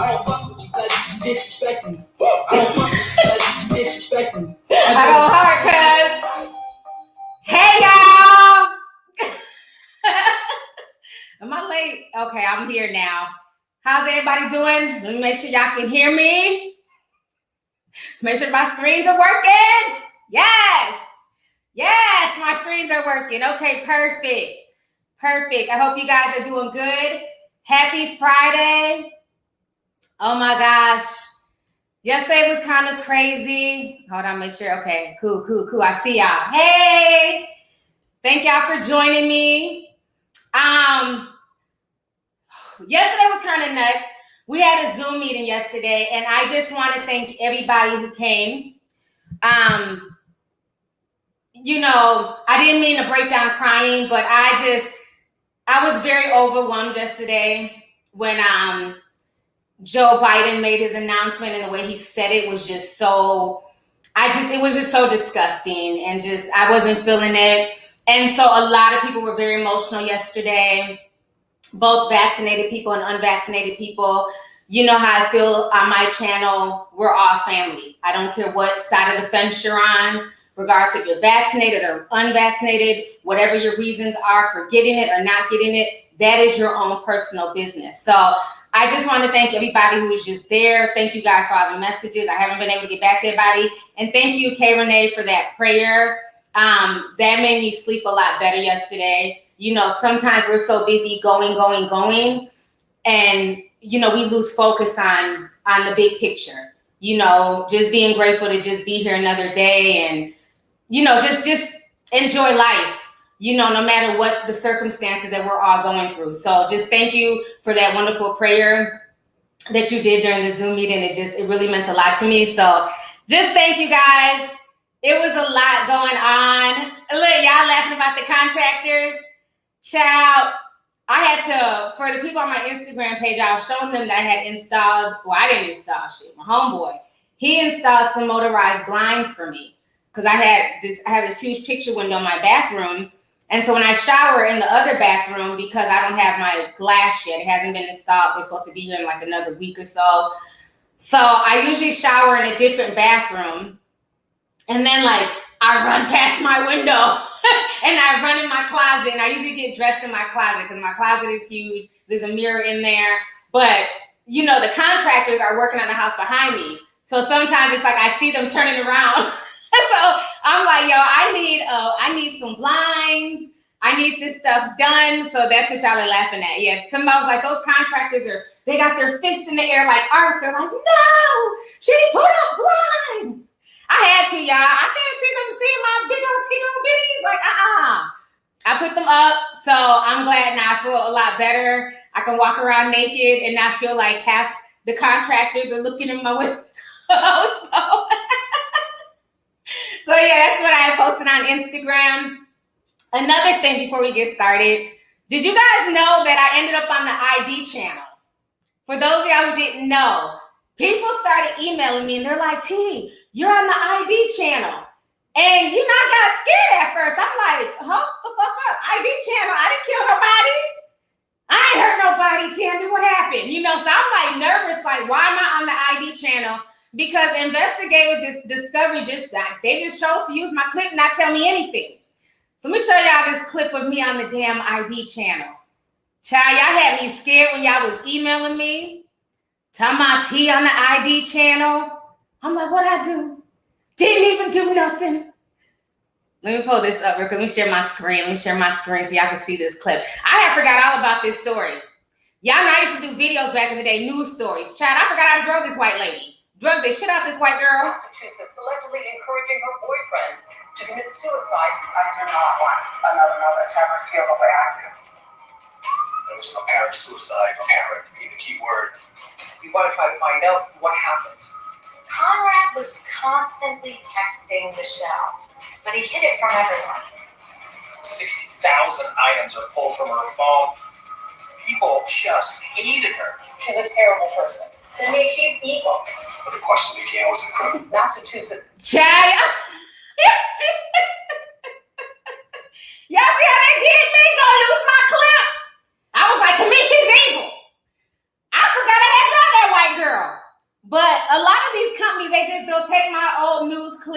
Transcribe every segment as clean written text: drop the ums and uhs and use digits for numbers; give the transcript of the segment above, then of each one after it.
I don't fuck with you cause you disrespecting me. I don't fuck with you cause you disrespecting me. I go hard, cuz. Hey, y'all. Am I late? Okay, I'm here now. How's everybody doing? Let me make sure y'all can hear me. Make sure my screens are working. Yes. Yes, my screens are working. Okay, perfect. Perfect. I hope you guys are doing good. Happy Friday. Oh my gosh. Yesterday was kind of crazy. Hold on, make sure. Okay, cool. I see y'all. Hey. Thank y'all for joining me. Yesterday was kind of nuts. We had a Zoom meeting yesterday, and I just want to thank everybody who came. You know, I didn't mean to break down crying, but I was very overwhelmed yesterday when Joe Biden made his announcement, and the way he said it was just so, it was just so disgusting, and I wasn't feeling it. And so a lot of people were very emotional yesterday, both vaccinated people and unvaccinated people. You know how I feel on my channel. We're all family. I don't care what side of the fence you're on, regardless if you're vaccinated or unvaccinated, whatever your reasons are for getting it or not getting it, that is your own personal business. So I just want to thank everybody who was just there. Thank you guys for all the messages. I haven't been able to get back to everybody. And thank you, Coi Leray, for that prayer. That made me sleep a lot better yesterday. You know, sometimes we're so busy going. And, you know, we lose focus on the big picture. You know, just being grateful to just be here another day and, you know, just enjoy life, you know, no matter what the circumstances that we're all going through. So just thank you for that wonderful prayer that you did during the Zoom meeting. It really meant a lot to me. So just thank you guys. It was a lot going on. Look, y'all laughing about the contractors. Child, I had to, for the people on my Instagram page, I was showing them that I had installed, well, I didn't install shit, my homeboy. He installed some motorized blinds for me because I had this huge picture window in my bathroom. And so when I shower in the other bathroom, because I don't have my glass yet, it hasn't been installed, we're supposed to be here in like another week or so. So I usually shower in a different bathroom. And then like I run past my window and I run in my closet, and I usually get dressed in my closet because my closet is huge. There's a mirror in there, but you know, the contractors are working on the house behind me. So sometimes it's like I see them turning around. So I'm like, yo, I need some blinds. I need this stuff done. So that's what y'all are laughing at. Yeah, somebody was like, those contractors they got their fist in the air like Arthur, like, no, she put up blinds. I had to, y'all. I can't see them seeing my big old teeny bitties. Like, I put them up, so I'm glad now. I feel a lot better. I can walk around naked and not feel like half the contractors are looking in my window. So yeah, that's what I posted on Instagram. Another thing before we get started, did you guys know that I ended up on the ID channel? For those of y'all who didn't know, people started emailing me and they're like, T, you're on the ID channel. And you know, I got scared at first. I'm like, huh? The fuck up? ID channel? I didn't kill nobody. I ain't hurt nobody. Tell me what happened. You know, so I'm like nervous, like, why am I on the ID channel? Because investigative discovery they just chose to use my clip and not tell me anything. So let me show y'all this clip of me on the damn ID channel. Child, y'all had me scared when y'all was emailing me. Talking about T on the ID channel. I'm like, what'd I do? Didn't even do nothing. Let me pull this up real quick. Let me share my screen. so y'all can see this clip. I had forgot all about this story. Y'all know I used to do videos back in the day, news stories. Chad, I forgot I drug this white lady. Drug the shit out this white girl. Massachusetts allegedly encouraging her boyfriend to commit suicide. I do not want another mother to ever feel the way I do. There was no apparent suicide, apparent being the key word. We want to try to find out what happened. Conrad was constantly texting Michelle, but he hid it from everyone. 60,000 items are pulled from her phone. People just hated her. She's a terrible person. To me, she's evil. But the question became, was it criminal? Massachusetts. Chad. Y'all see how they did me? Gonna use my clip. I was like, to me, she's evil. I forgot I had done that white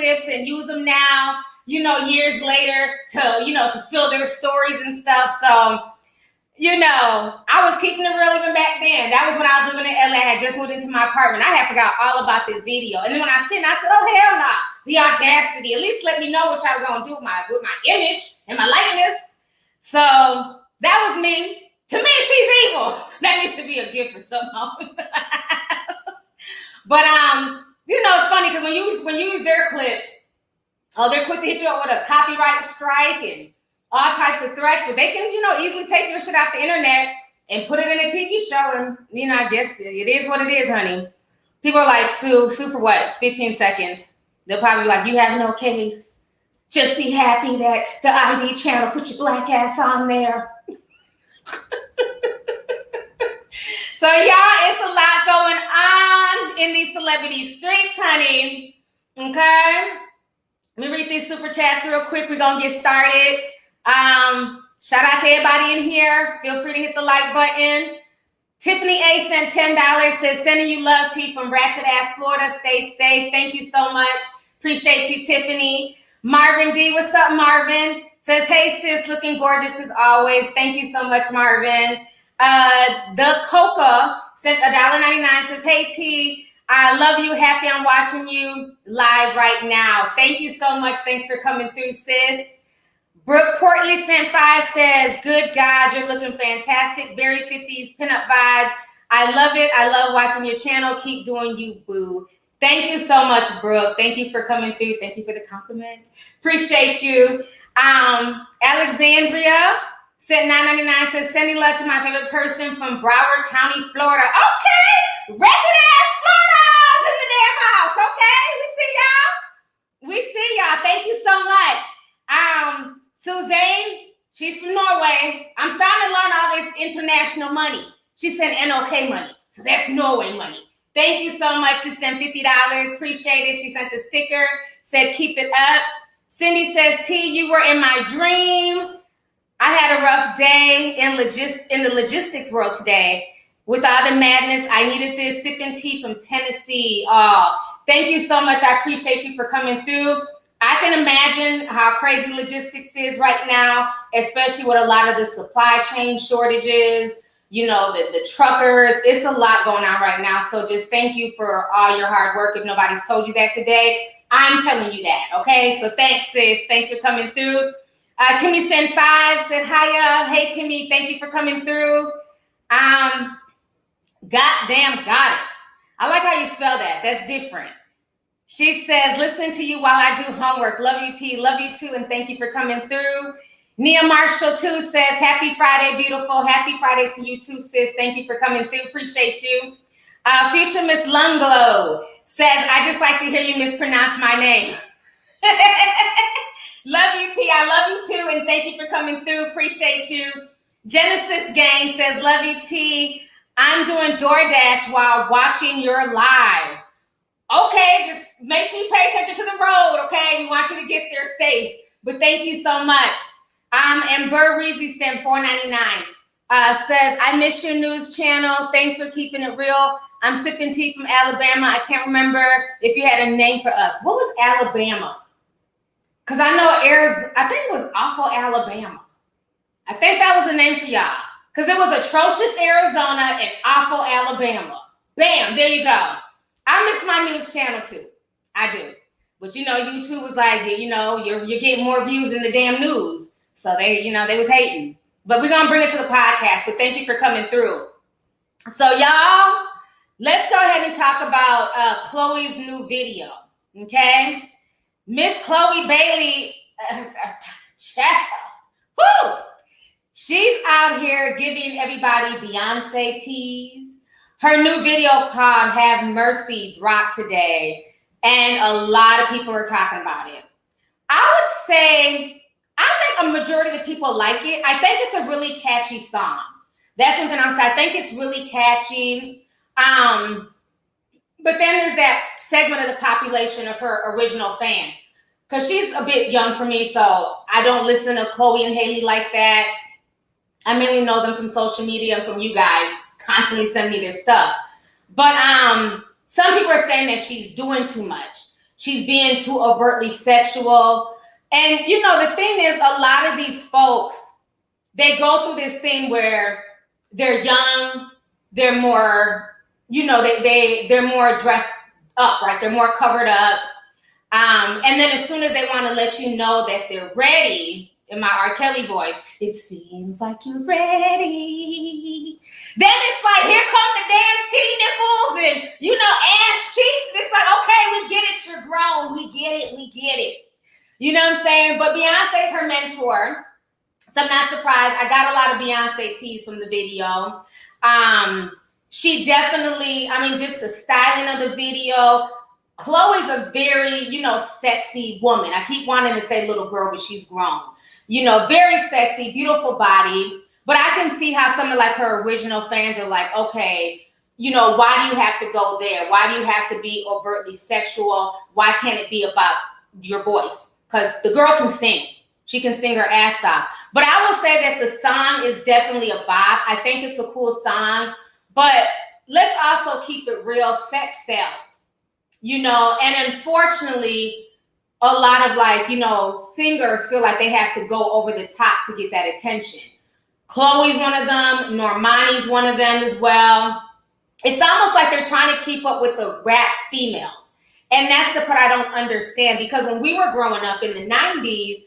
clips and use them now, years later to fill their stories and stuff. So, I was keeping it real even back then. That was when I was living in LA. I had just moved into my apartment. I had forgot all about this video. And then when I seen it, I said, oh, hell no. The audacity. At least let me know what y'all gonna do with my image and my likeness. So that was me. To me, she's evil. That needs to be a gift for someone. But it's funny because when you use their clips, they're quick to hit you up with a copyright strike and all types of threats, but they can, easily take your shit off the internet and put it in a TV show. And, I guess it is what it is, honey. People are like, sue for what? It's 15 seconds. They'll probably be like, you have no case. Just be happy that the ID channel put your black ass on there. So, y'all, it's a lot going on in these celebrity streets, honey. Okay? Let me read these super chats real quick. We're going to get started. Shout out to everybody in here. Feel free to hit the like button. Tiffany A sent $10, says, sending you love, T, from Ratchet Ass, Florida. Stay safe. Thank you so much. Appreciate you, Tiffany. Marvin D, what's up, Marvin? Says, hey, sis, looking gorgeous as always. Thank you so much, Marvin. The Coca sent $1.99, says, hey, T, I love you. Happy I'm watching you live right now. Thank you so much. Thanks for coming through, sis. Brooke Portley sent 5, says, good God, you're looking fantastic. Very 50s pinup vibes. I love it. I love watching your channel. Keep doing you, boo. Thank you so much, Brooke. Thank you for coming through. Thank you for the compliments. Appreciate you. Alexandria sent $9.99, says, sending love to my favorite person from Broward County, Florida. Okay. Wretched ass Florida's in the damn house. Okay. We see y'all. Thank you so much. Suzanne, she's from Norway. I'm starting to learn all this international money. She sent NOK money. So that's Norway money. Thank you so much. She sent $50. Appreciate it. She sent the sticker, said keep it up. Cindy says, T, you were in my dream. I had a rough day in the logistics world today. With all the madness, I needed this. Sipping tea from Tennessee. Oh, thank you so much. I appreciate you for coming through. I can imagine how crazy logistics is right now, especially with a lot of the supply chain shortages, the truckers. It's a lot going on right now. So just thank you for all your hard work. If nobody's told you that today, I'm telling you that. Okay. So thanks, sis. Thanks for coming through. Kimmy sent 5, said, hiya. Hey, Kimmy. Thank you for coming through. Goddamn goddess. I like how you spell that. That's different. She says, listening to you while I do homework. Love you, T. Love you, too. And thank you for coming through. Nia Marshall, too, says, happy Friday, beautiful. Happy Friday to you, too, sis. Thank you for coming through. Appreciate you. Future Miss Lunglow says, I just like to hear you mispronounce my name. Love you, T. I love you, too. And thank you for coming through. Appreciate you. Genesis Gang says, love you, T. I'm doing DoorDash while watching your live. Okay, just make sure you pay attention to the road, okay? We want you to get there safe. But thank you so much. And Burr Reezy sent $4.99. Says, I miss your news channel. Thanks for keeping it real. I'm sipping tea from Alabama. I can't remember if you had a name for us. What was Alabama? Because I know I think it was Awful Alabama. I think that was the name for y'all. Because it was Atrocious Arizona and Awful Alabama. Bam, there you go. I miss my news channel too. I do. But YouTube was like, you're getting more views than the damn news. So they was hating. But we're gonna bring it to the podcast. But thank you for coming through. So y'all, let's go ahead and talk about Chloe's new video. Okay? Miss Chloe Bailey, woo! She's out here giving everybody Beyonce tease. Her new video called Have Mercy dropped today, and a lot of people are talking about it. I would say, I think a majority of the people like it. I think it's a really catchy song. That's one thing I'll say. I think it's really catchy. But then there's that segment of the population of her original fans. Because she's a bit young for me, so I don't listen to Chloe and Haley like that. I mainly know them from social media and from you guys constantly send me their stuff. But some people are saying that she's doing too much. she's being too overtly sexual. And, you know, the thing is, a lot of these folks, they go through this thing where they're young, they're more, you know, they're more dressed up, right? They're more covered up. And then as soon as they want to let you know that they're ready, in my R. Kelly voice, it seems like you're ready. Then it's like, here come the damn titty nipples and, you know, ass cheeks. It's like, okay, we get it, you're grown. We get it. You know what I'm saying? But Beyonce's her mentor. So I'm not surprised. I got a lot of Beyonce teas from the video. She definitely, I mean, just the styling of the video. Chloe's a very, you know, sexy woman. I keep wanting to say little girl, but she's grown. You know, very sexy, beautiful body. But I can see how some of like her original fans are like, okay, you know, why do you have to go there? Why do you have to be overtly sexual? Why can't it be about your voice? Because the girl can sing. She can sing her ass off. But I will say that the song is definitely a bop. I think it's a cool song. But let's also keep it real. Sex sells. You know, and unfortunately, a lot of like, you know, singers feel like they have to go over the top to get that attention. Chloe's one of them. Normani's one of them as well. It's almost like they're trying to keep up with the rap females. And that's the part I don't understand, because when we were growing up in the 90s,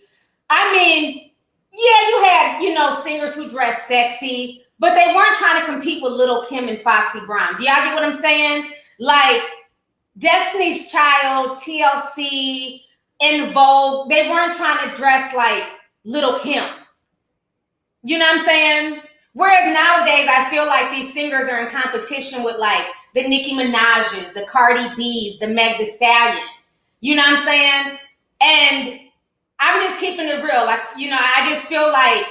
I mean, yeah, you had, you know, singers who dressed sexy, but they weren't trying to compete with Lil' Kim and Foxy Brown. Do y'all get what I'm saying? Like Destiny's Child, TLC, In Vogue, they weren't trying to dress like Lil' Kim. You know what I'm saying? Whereas nowadays, I feel like these singers are in competition with like the Nicki Minaj's, the Cardi B's, the Meg Thee Stallion. You know what I'm saying? And I'm just keeping it real. Like, you know, I just feel like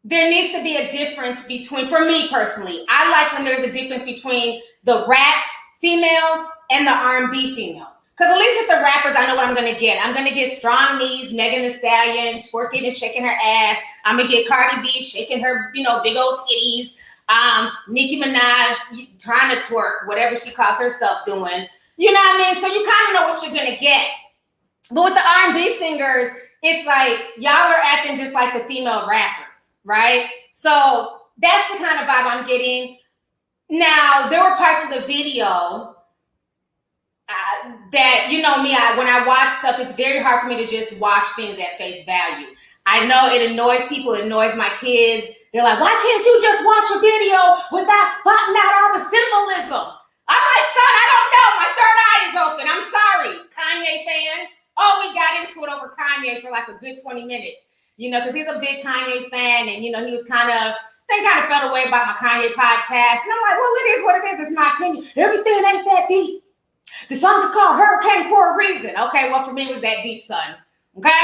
there needs to be a difference between, for me personally, I like when there's a difference between the rap females and the R&B females. Because at least with the rappers, I know what I'm going to get. I'm going to get strong knees, Megan Thee Stallion, twerking and shaking her ass. I'm going to get Cardi B shaking her, you know, big old titties. Nicki Minaj trying to twerk, whatever she calls herself doing. You know what I mean? So you kind of know what you're going to get. But with the R&B singers, it's like y'all are acting just like the female rappers, right? So that's the kind of vibe I'm getting. Now, there were parts of the video that, you know me, when I watch stuff, it's very hard for me to just watch things at face value. I know it annoys people, it annoys my kids. They're like, why can't you just watch a video without spotting out all the symbolism? I'm like, son, I don't know. My third eye is open. I'm sorry, Kanye fan. Oh, we got into it over Kanye for like a good 20 minutes, you know, because he's a big Kanye fan. And, you know, he was kind of felt away about my Kanye podcast. And I'm like, well, it is what it is. It's my opinion. Everything ain't that deep. The song is called Hurricane for a reason. Okay, well, for me, it was that deep, son. Okay?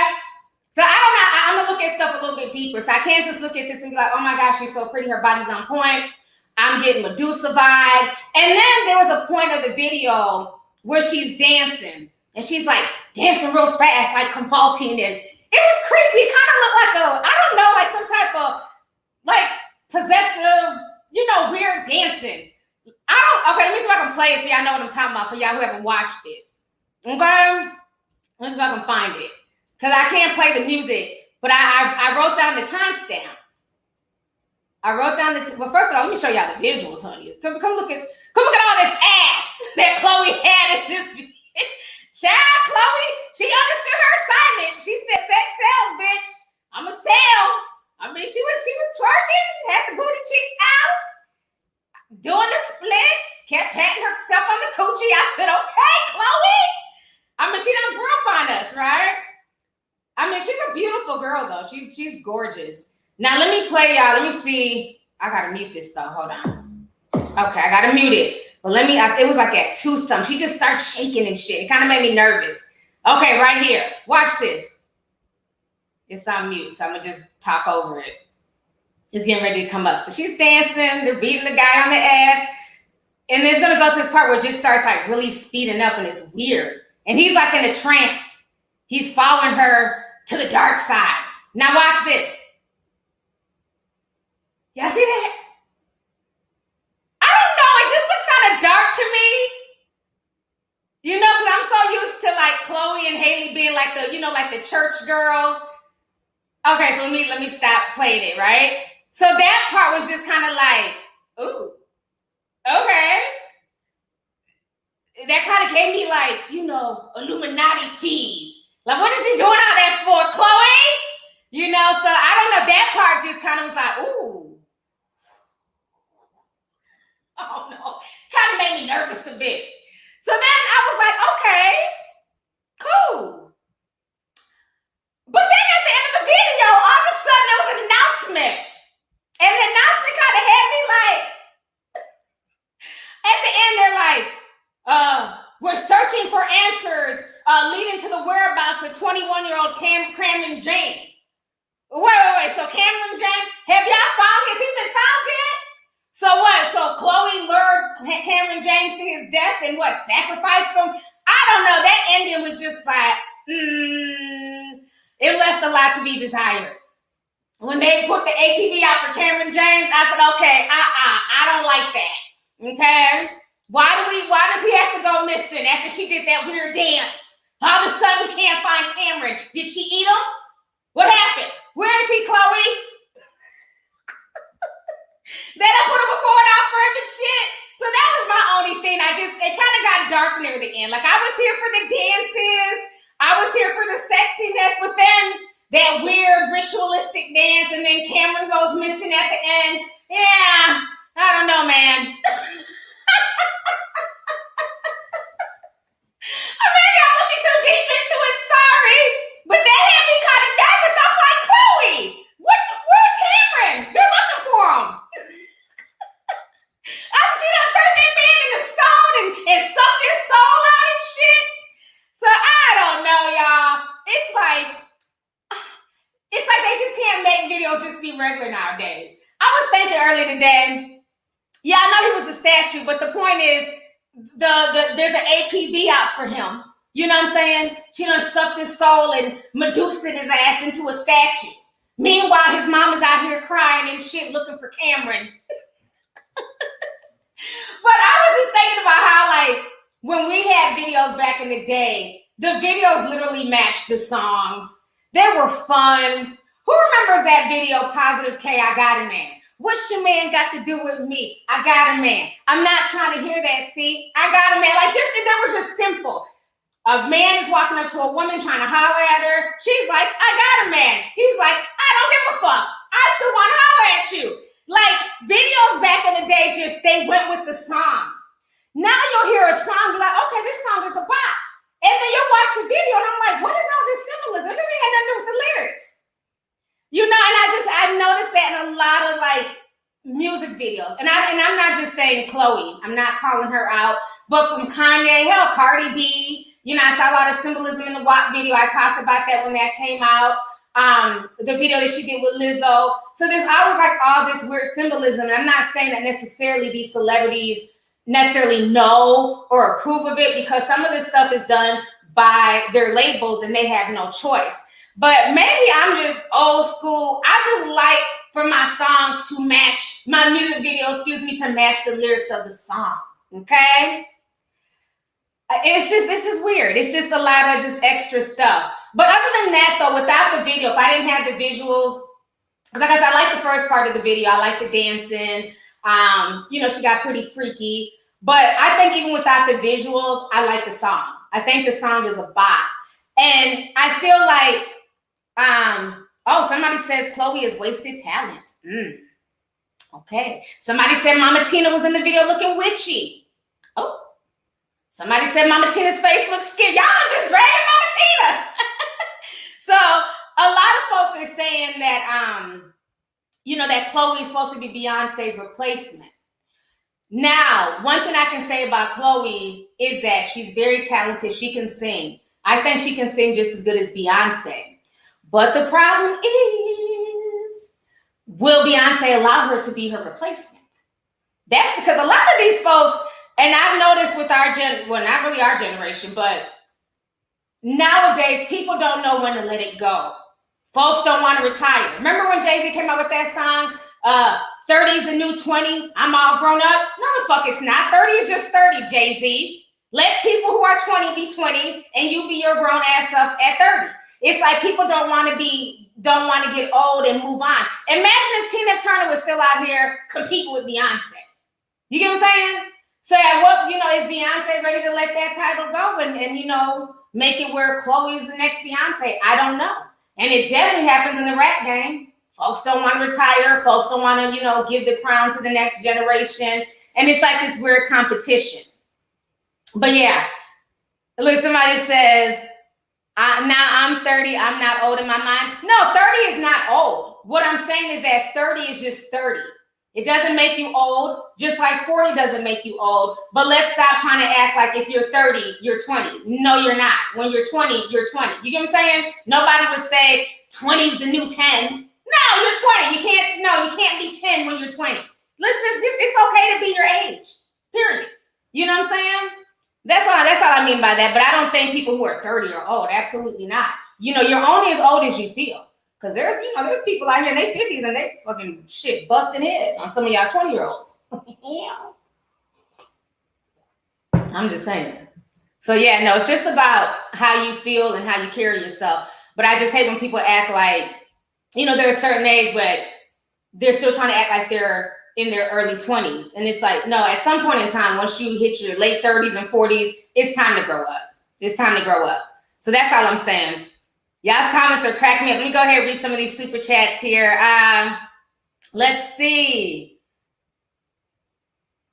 So I don't know. I'm going to look at stuff a little bit deeper. So I can't just look at this and be like, oh my gosh, she's so pretty. Her body's on point. I'm getting Medusa vibes. And then there was a point of the video where she's dancing. And she's like dancing real fast, like convulsing. And it was creepy. It kind of looked like I don't know, like some type of like possessive, you know, weird dancing. Okay, let me see if I can play it so y'all know what I'm talking about for y'all who haven't watched it. Okay? Let's see if I can find it. Because I can't play the music, but I wrote down the timestamp. Well, first of all, let me show y'all the visuals, honey. Come look at all this ass that Chloe had in this video. Child, Chloe, she understood her assignment. She said, sex sells, bitch. I'ma sell. I mean, she was twerking, had the booty cheeks out, doing the splits, kept patting herself on the coochie. I said, okay, Chloe. I mean, she done grew up on us, right? I mean, she's a beautiful girl, though. She's gorgeous. Now, let me play y'all. Let me see. I got to mute this, though. Hold on. Okay, I got to mute it. But it was like at 2 something. She just started shaking and shit. It kind of made me nervous. Okay, right here. Watch this. It's on mute, so I'm going to just talk over it. It's getting ready to come up. So she's dancing. They're beating the guy on the ass. And then it's going to go to this part where it just starts like really speeding up, and it's weird. And he's like in a trance. He's following her to the dark side. Now watch this. Y'all see that? I don't know. It just looks kind of dark to me. You know, because I'm so used to to like Chloe and Hailey being like the, like the church girls. Okay, so let me stop playing it, right? So that part was just kind of like, ooh, okay. That kind of gave me like, Illuminati tease. Like, what is you doing all that for, Chloe? So I don't know. That part just kind of was like, ooh. Oh no. Kind of made me nervous a bit. So then I was like, okay, cool. But then at the end of the video, all of a sudden there was an announcement. And the announcement kind of had me like, at the end they're like, we're searching for answers leading to the whereabouts of 21-year-old Cameron James. Wait. So Cameron James, has he been found yet? So what? So Chloe lured Cameron James to his death and what? Sacrificed him? I don't know. That ending was just like, it left a lot to be desired. When they put the APB out for Cameron James, I said, okay, I don't like that. Okay? Why does he have to go missing after she did that weird dance? All of a sudden we can't find Cameron. Did she eat him? What happened? Where is he, Chloe? They don't put a record out for him and shit. So that was my only thing. It kind of got dark near the end. Like, I was here for the dances. I was here for the sexiness. But then that weird ritualistic dance, and then Cameron goes missing at the end. Yeah, I don't know, man. Maybe I'm looking too deep into it. Sorry. But that had me kind of nervous. I'm like, Chloe, where's Cameron? They're looking for him. I said, she done turned that man into stone and sucked his soul out and shit. So I don't know, y'all. It's like they just can't make videos just be regular nowadays. I was thinking earlier today, yeah, I know he was the statue, but the point is, there's an APB out for him. You know what I'm saying? She done sucked his soul and Medusa his ass into a statue. Meanwhile, his mom is out here crying and shit looking for Cameron. But I was just thinking about how, like, when we had videos back in the day, the videos literally matched the songs. They were fun. Who remembers that video, Positive K, I Got a Man? What's your man got to do with me? I got a man. I'm not trying to hear that, see? I got a man. Like, they were just simple. A man is walking up to a woman trying to holler at her. She's like, I got a man. He's like, I don't give a fuck. I still want to holler at you. Like, videos back in the day, they went with the song. Now you'll hear a song, be like, okay, this song is a bop. And then you'll watch the video, and I'm like, what is all this symbolism? It doesn't have nothing to do with the lyrics. And I noticed that in a lot of, like, music videos. And I'm not just saying Chloe. I'm not calling her out. But from Kanye, hell, Cardi B. I saw a lot of symbolism in the WAP video. I talked about that when that came out. The video that she did with Lizzo. So there's always like all this weird symbolism. And I'm not saying that necessarily these celebrities necessarily know or approve of it, because some of this stuff is done by their labels and they have no choice. But maybe I'm just old school. I just like for my songs to match, my music videos, to match the lyrics of the song. Okay? It's just weird. It's just a lot of just extra stuff. But other than that, though, without the video, if I didn't have the visuals, like I said, I like the first part of the video. I like the dancing. She got pretty freaky. But I think even without the visuals, I like the song. I think the song is a bop. And I feel like, somebody says Chloe is wasted talent. Okay. Somebody said Mama Tina was in the video looking witchy. Oh. Somebody said Mama Tina's face looks skinny. Y'all just dragging Mama Tina. So a lot of folks are saying that, that Chloe is supposed to be Beyonce's replacement. Now, one thing I can say about Chloe is that she's very talented. She can sing. I think she can sing just as good as Beyonce. But the problem is, will Beyonce allow her to be her replacement? That's because a lot of these folks, and I've noticed with not really our generation, but nowadays, people don't know when to let it go. Folks don't want to retire. Remember when Jay-Z came out with that song, 30 is the new 20, I'm all grown up? No, the fuck it's not. 30 is just 30, Jay-Z. Let people who are 20 be 20 and you be your grown ass up at 30. It's like people don't want to get old and move on. Imagine if Tina Turner was still out here competing with Beyonce. You get what I'm saying? So at what, is Beyonce ready to let that title go and make it where Chloe's the next Beyonce? I don't know. And it definitely happens in the rap game. Folks don't want to retire. Folks don't want to, give the crown to the next generation. And it's like this weird competition. But yeah, look, somebody says, now I'm 30, I'm not old in my mind. No, 30 is not old. What I'm saying is that 30 is just 30. It doesn't make you old, just like 40 doesn't make you old. But let's stop trying to act like if you're 30, you're 20. No, you're not. When you're 20, you're 20. You get what I'm saying? Nobody would say 20 is the new 10. No, you're 20. You can't be 10 when you're 20. It's okay to be your age, period. You know what I'm saying? That's all I mean by that. But I don't think people who are 30 are old. Absolutely not. You're only as old as you feel. Because there's people out here in their 50s and they fucking busting heads on some of y'all 20-year-olds. Yeah. I'm just saying. So yeah, no, it's just about how you feel and how you carry yourself. But I just hate when people act like, they're a certain age, but they're still trying to act like they're in their early 20s. And it's like, no, at some point in time, once you hit your late 30s and 40s, it's time to grow up. It's time to grow up. So that's all I'm saying. Y'all's comments are cracking me up. Let me go ahead and read some of these super chats here. Let's see.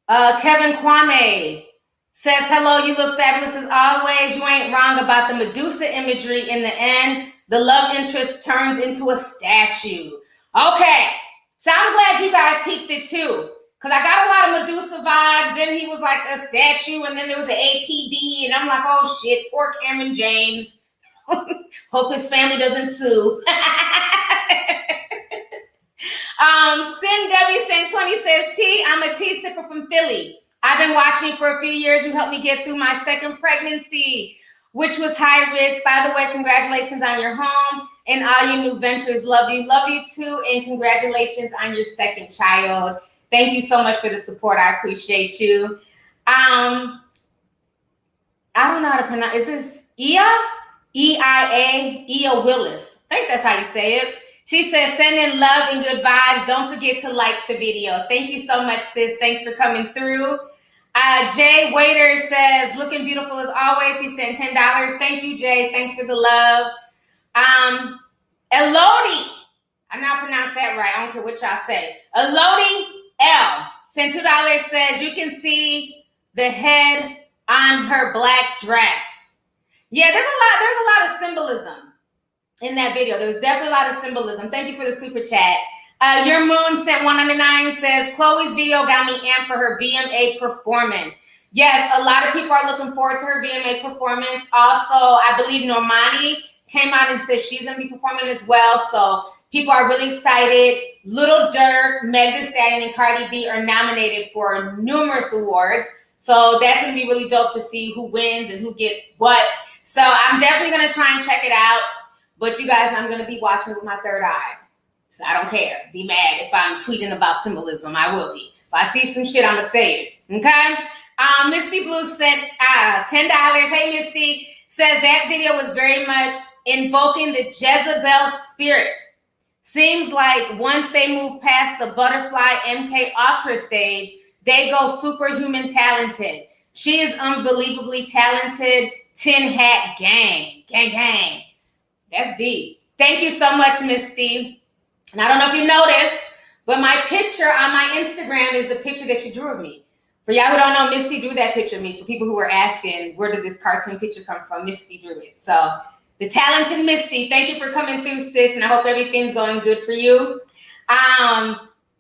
Kevin Kwame says, hello, you look fabulous as always. You ain't wrong about the Medusa imagery. In the end, the love interest turns into a statue. Okay. So I'm glad you guys peeped it too. Because I got a lot of Medusa vibes. Then he was like a statue. And then there was an APB. And I'm like, oh shit, poor Cameron James. Hope his family doesn't sue. Sin W Saint 20 says, T, I'm a tea sipper from Philly. I've been watching for a few years. You helped me get through my second pregnancy, which was high risk. By the way, congratulations on your home and all your new ventures. Love you too. And congratulations on your second child. Thank you so much for the support. I appreciate you. I don't know how to pronounce. Is this Ia? E-I-A, Ia Willis. I think that's how you say it. She says, send in love and good vibes. Don't forget to like the video. Thank you so much, sis. Thanks for coming through. Jay Waiter says, looking beautiful as always. He sent $10. Thank you, Jay. Thanks for the love. Elodie. I now pronounce that right. I don't care what y'all say. Elodie L. sent $2. Says, you can see the head on her black dress. Yeah, there's a lot of symbolism in that video. There's definitely a lot of symbolism. Thank you for the super chat. Your Moon sent $199, says, Chloe's video got me amped for her VMA performance. Yes, a lot of people are looking forward to her VMA performance. Also, I believe Normani came out and said she's going to be performing as well. So people are really excited. Lil Durk, Meg Thee Stallion, and Cardi B are nominated for numerous awards. So that's going to be really dope to see who wins and who gets what. So I'm definitely going to try and check it out. But you guys, I'm going to be watching with my third eye. So I don't care. Be mad if I'm tweeting about symbolism. I will be. If I see some shit, I'm going to say it. Okay? Misty Blue sent $10. Hey, Misty. Says that video was very much invoking the Jezebel spirit. Seems like once they move past the butterfly MK Ultra stage, they go superhuman talented. She is unbelievably talented. Tin Hat Gang. Gang, gang. That's deep. Thank you so much, Misty. And I don't know if you noticed, but my picture on my Instagram is the picture that you drew of me. For y'all who don't know, Misty drew that picture of me. For people who were asking, where did this cartoon picture come from? Misty drew it. So the talented Misty, thank you for coming through, sis. And I hope everything's going good for you.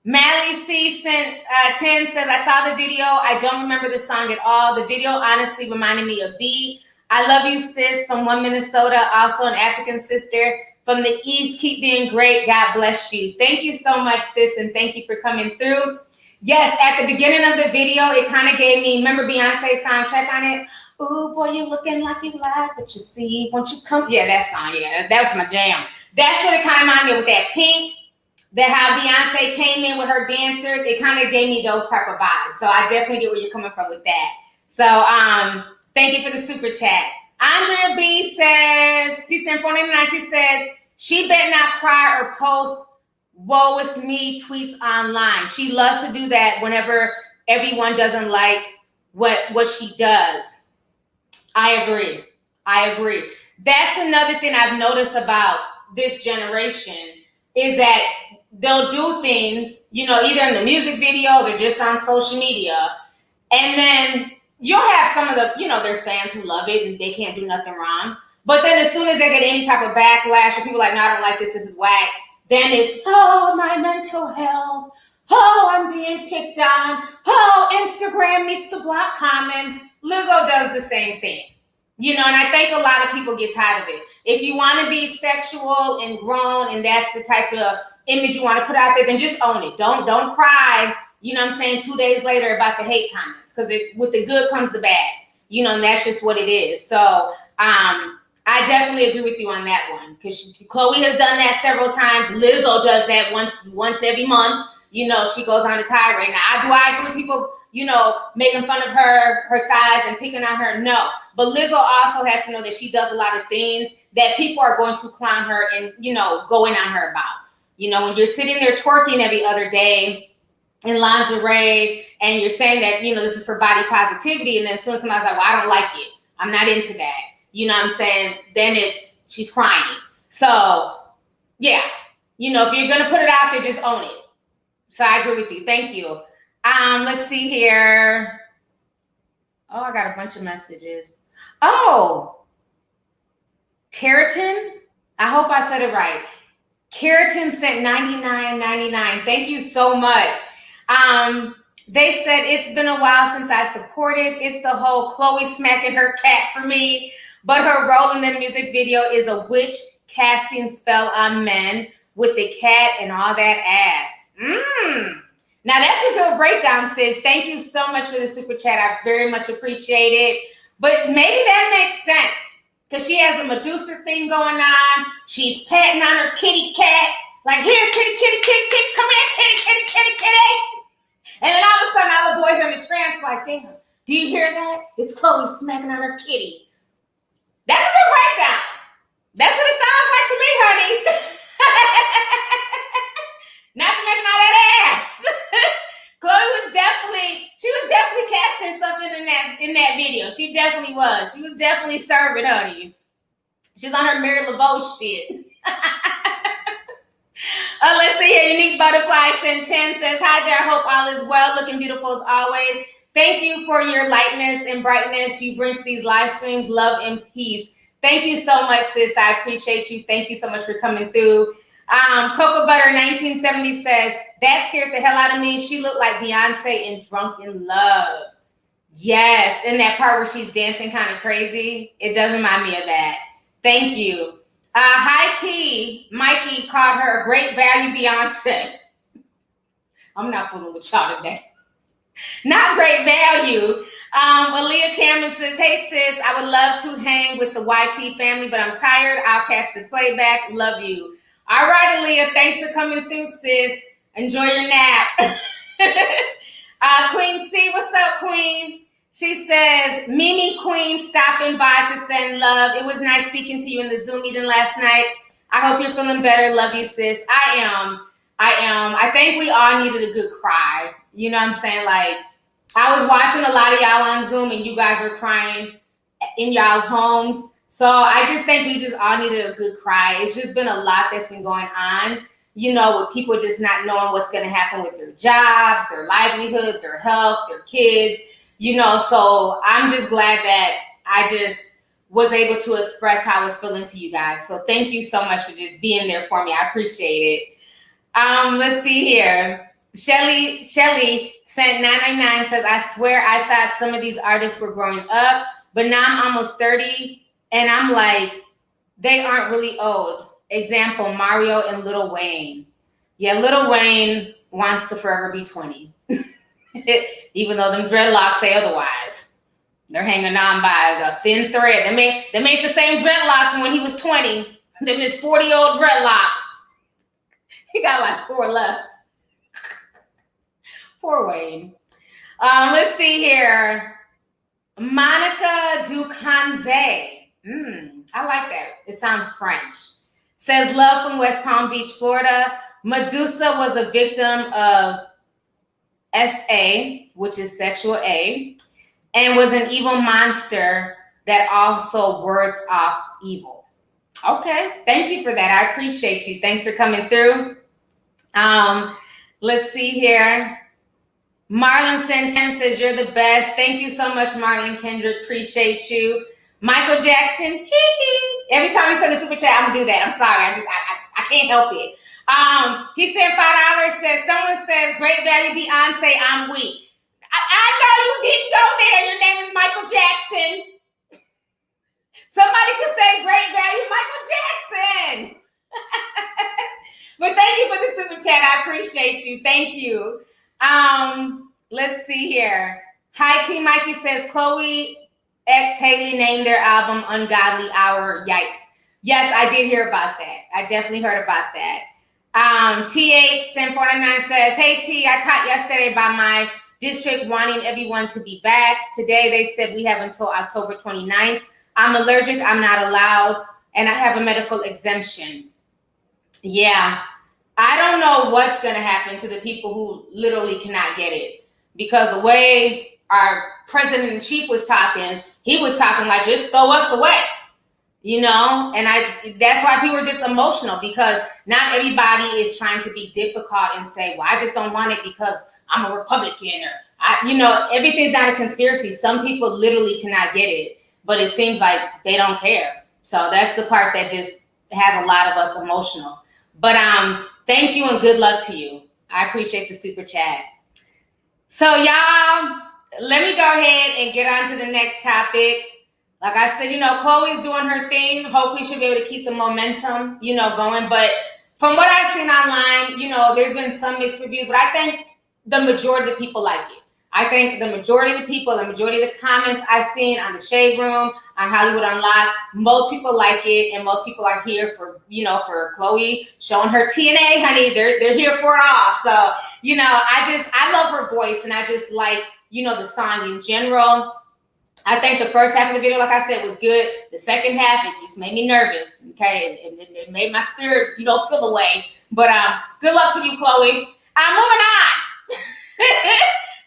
Mally C sent 10, says, I saw the video. I don't remember the song at all. The video honestly reminded me of B. I love you, sis, from One Minnesota, also an African sister from the East. Keep being great. God bless you. Thank you so much, sis, and thank you for coming through. Yes, at the beginning of the video, it kind of gave me, remember Beyonce's song, check on it? Ooh, boy, you looking like you like what you see. Won't you come? Yeah, that song, yeah, that was my jam. That's what it kind of reminded me with that pink, that how Beyonce came in with her dancers. It kind of gave me those type of vibes. So I definitely get where you're coming from with that. So, Thank you for the super chat. Andrea B says, she sent 499. She says, she better not cry or post woe is me tweets online. She loves to do that whenever everyone doesn't like what she does. I agree. That's another thing I've noticed about this generation is that they'll do things, either in the music videos or just on social media. And then you'll have some of the, their fans who love it and they can't do nothing wrong. But then as soon as they get any type of backlash or people like, no, I don't like this is whack, then it's, oh, my mental health. Oh, I'm being picked on. Oh, Instagram needs to block comments. Lizzo does the same thing. And I think a lot of people get tired of it. If you want to be sexual and grown and that's the type of image you want to put out there, then just own it. Don't cry, 2 days later about the hate comments, because with the good comes the bad, and that's just what it is. So I definitely agree with you on that one, because Chloe has done that several times. Lizzo does that once every month. She goes on a tirade. Now, do I agree with people, making fun of her size and picking on her? No. But Lizzo also has to know that she does a lot of things that people are going to clown her and, go in on her about. When you're sitting there twerking every other day in lingerie and you're saying that, this is for body positivity, and then as soon as somebody's like, well, I don't like it, I'm not into that, you know what I'm saying? Then she's crying. So, yeah, if you're going to put it out there, just own it. So I agree with you. Thank you. Let's see here. Oh, I got a bunch of messages. Oh, Keratin. I hope I said it right. Keratin sent $99.99. Thank you so much. They said, it's been a while since I supported. It's the whole Chloe smacking her cat for me. But her role in the music video is a witch casting spell on men with the cat and all that ass. Now that's a good breakdown, sis. Thank you so much for the super chat. I very much appreciate it. But maybe that makes sense, because she has the Medusa thing going on. She's patting on her kitty cat. Like, here, kitty, kitty, kitty, kitty, come here, kitty, kitty, kitty, kitty. And then all of a sudden, all the boys are in the trance like, damn, do you hear that? It's Chloe smacking on her kitty. That's a good breakdown. That's what it sounds like to me, honey. Not to mention all that ass. Chloe was definitely casting something in that video. She definitely was. She was definitely serving, honey. She's on her Mary LaVoe shit. Let's see here. Unique Butterfly sent 10 says, hi there. I hope all is well. Looking beautiful as always. Thank you for your lightness and brightness you bring to these live streams. Love and peace. Thank you so much, sis. I appreciate you. Thank you so much for coming through. Cocoa Butter 1970 says, that scared the hell out of me. She looked like Beyonce in Drunk in Love. Yes, in that part where she's dancing kind of crazy. It does remind me of that. Thank you. High Key, Mikey called her a great value Beyonce. I'm not fooling with y'all today. Not great value. Aaliyah Cameron says, hey sis, I would love to hang with the YT family, but I'm tired. I'll catch the playback. Love you. All right, Aaliyah, thanks for coming through, sis. Enjoy your nap. Queen C, what's up, Queen? She says, Mimi Queen stopping by to send love. It was nice speaking to you in the Zoom meeting last night. I hope you're feeling better. Love you, sis. I am. I think we all needed a good cry. You know what I'm saying? Like, I was watching a lot of y'all on Zoom and you guys were crying in y'all's homes. So I just think we just all needed a good cry. It's just been a lot that's been going on, with people just not knowing what's going to happen with their jobs, their livelihood, their health, their kids, So I'm just glad that I just was able to express how I was feeling to you guys. So thank you so much for just being there for me. I appreciate it. Let's see here. Shelly sent 999 says, I swear I thought some of these artists were growing up, but now I'm almost 30 and I'm like, they aren't really old. Example, Mario and Lil Wayne. Yeah, Lil Wayne wants to forever be 20. Even though them dreadlocks say otherwise. They're hanging on by a thin thread. They made the same dreadlocks when he was 20. Them his 40-year-old dreadlocks. He got like 4 left. Poor Wayne. Let's see here. Monica Ducanze. I like that. It sounds French. Says love from West Palm Beach, Florida. Medusa was a victim of SA, which is sexual A, and was an evil monster that also words off evil. Okay, thank you for that. I appreciate you. Thanks for coming through. Let's see here. Marlon Santan says you're the best. Thank you so much, Marlon Kendrick. Appreciate you. Michael Jackson, hee hee. Every time you send a super chat, I'm gonna do that. I'm sorry. I can't help it. He sent $5. Says someone says great value Beyonce. I'm weak. I know you didn't go there. Your name is Michael Jackson. Somebody could say great value Michael Jackson. But thank you for the super chat. I appreciate you. Thank you. Let's see here. Hi, Key Mikey says Chloe X Haley named their album Ungodly Hour. Yikes. Yes, I did hear about that. I definitely heard about that. TH1049 says, hey T, I taught yesterday by my district wanting everyone to be vaxxed. Today they said we have until October 29th. I'm allergic, I'm not allowed, and I have a medical exemption. Yeah, I don't know what's gonna happen to the people who literally cannot get it, because the way our president-in-chief was talking, he was talking like, just throw us away, you know? And that's why people are just emotional, because not everybody is trying to be difficult and say, well, I just don't want it because I'm a Republican, or everything's not a conspiracy. Some people literally cannot get it, but it seems like they don't care. So that's the part that just has a lot of us emotional. But thank you and good luck to you. I appreciate the super chat. So y'all, let me go ahead and get on to the next topic. Like I said, Chloe's doing her thing. Hopefully she'll be able to keep the momentum, going. But from what I've seen online, there's been some mixed reviews, but I think the majority of the people like it. I think the majority of the people, the majority of the comments I've seen on the Shade Room, on Hollywood Unlocked, most people like it, and most people are here for, for Chloe showing her TNA, honey. They're here for it all. So, I love her voice, and I just like, the song in general. I think the first half of the video, like I said, was good. The second half, it just made me nervous. Okay, it made my spirit, feel away. But good luck to you, Chloe. Moving on.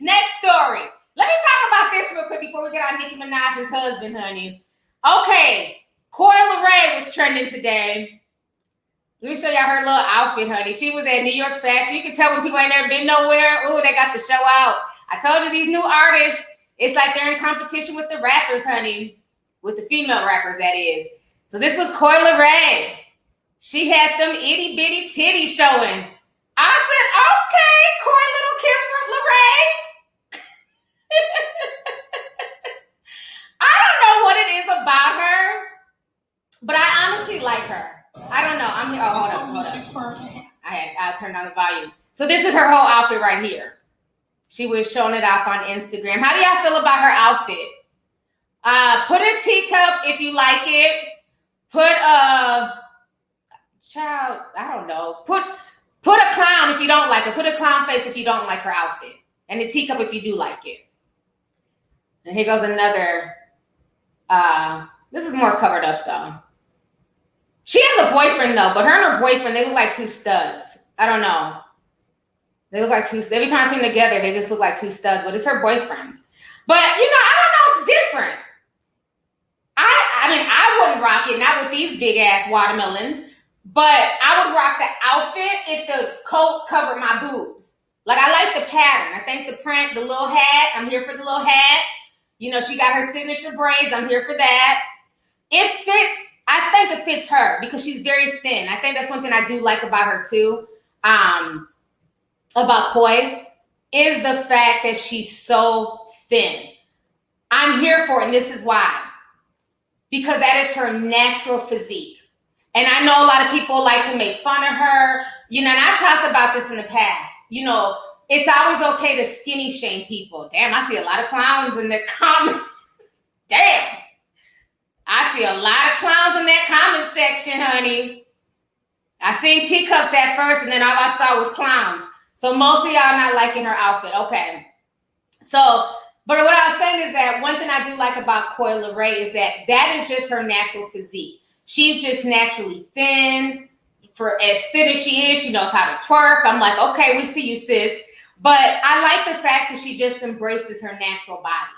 Next story. Let me talk about this real quick before we get on Nicki Minaj's husband, honey. Okay, Coi Leray was trending today. Let me show y'all her little outfit, honey. She was at New York Fashion. You can tell when people ain't never been nowhere. Ooh, they got the show out. I told you, these new artists, it's like they're in competition with the rappers, honey. With the female rappers, that is. So this was Coi Leray. She had them itty bitty titties showing. I said, okay, Coi little Kim Leray. I don't know what it is about her, but I honestly like her. I don't know. I'm here. Oh, hold up. I turned down the volume. So this is her whole outfit right here. She was showing it off on Instagram. How do y'all feel about her outfit? Put a teacup if you like it. Put a child. I don't know. Put a clown if you don't like her. Put a clown face if you don't like her outfit. And a teacup if you do like it. And here goes another. This is more covered up though. She has a boyfriend though, but her and her boyfriend, they look like two studs. I don't know. They look like two. Every time I see them together, they just look like two studs. But it's her boyfriend. But I don't know. It's different. I mean, I wouldn't rock it, not with these big ass watermelons. But I would rock the outfit if the coat covered my boobs. Like, I like the pattern. I think the print, the little hat. I'm here for the little hat. She got her signature braids. I'm here for that. It fits. I think it fits her because she's very thin. I think that's one thing I do like about her too. About Coi is the fact that she's so thin. I'm here for it, and this is why. Because that is her natural physique. And I know a lot of people like to make fun of her, and I've talked about this in the past. It's always okay to skinny shame people. Damn, I see a lot of clowns in the comments. Damn. I see a lot of clowns in that comment section, honey. I seen teacups at first, and then all I saw was clowns. So most of y'all not liking her outfit. Okay. So but what I was saying is that one thing I do like about Coi Leray is that is just her natural physique. She's just naturally thin. For as thin as she is, she knows how to twerk. I'm like, okay, we see you, sis. But I like the fact that she just embraces her natural body.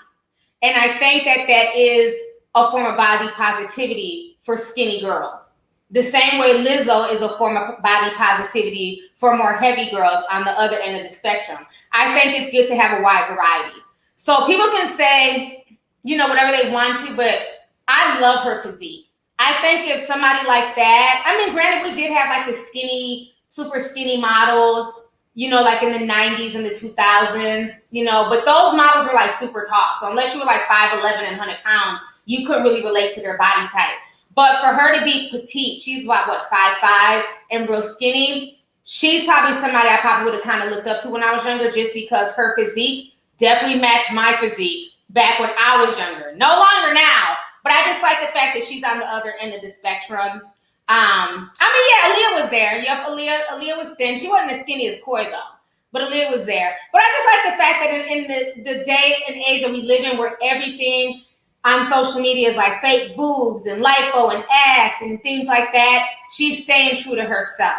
And I think that is a form of body positivity for skinny girls. The same way Lizzo is a form of body positivity for more heavy girls on the other end of the spectrum. I think it's good to have a wide variety. So people can say, whatever they want to, but I love her physique. I think if somebody like that, I mean, granted, we did have like the skinny, super skinny models, like in the 90s and the 2000s, but those models were like super tall. So unless you were like 5'11" and 100 pounds, you couldn't really relate to their body type. But for her to be petite, she's what 5'5" and real skinny. She's probably somebody I probably would have kind of looked up to when I was younger, just because her physique definitely matched my physique back when I was younger. No longer now. But I just like the fact that she's on the other end of the spectrum. Aaliyah was there. Yep, Aaliyah was thin. She wasn't as skinny as Coi, though. But Aaliyah was there. But I just like the fact that in the day and age that we live in, where everything on social media is like fake boobs and lipo and ass and things like that, she's staying true to herself.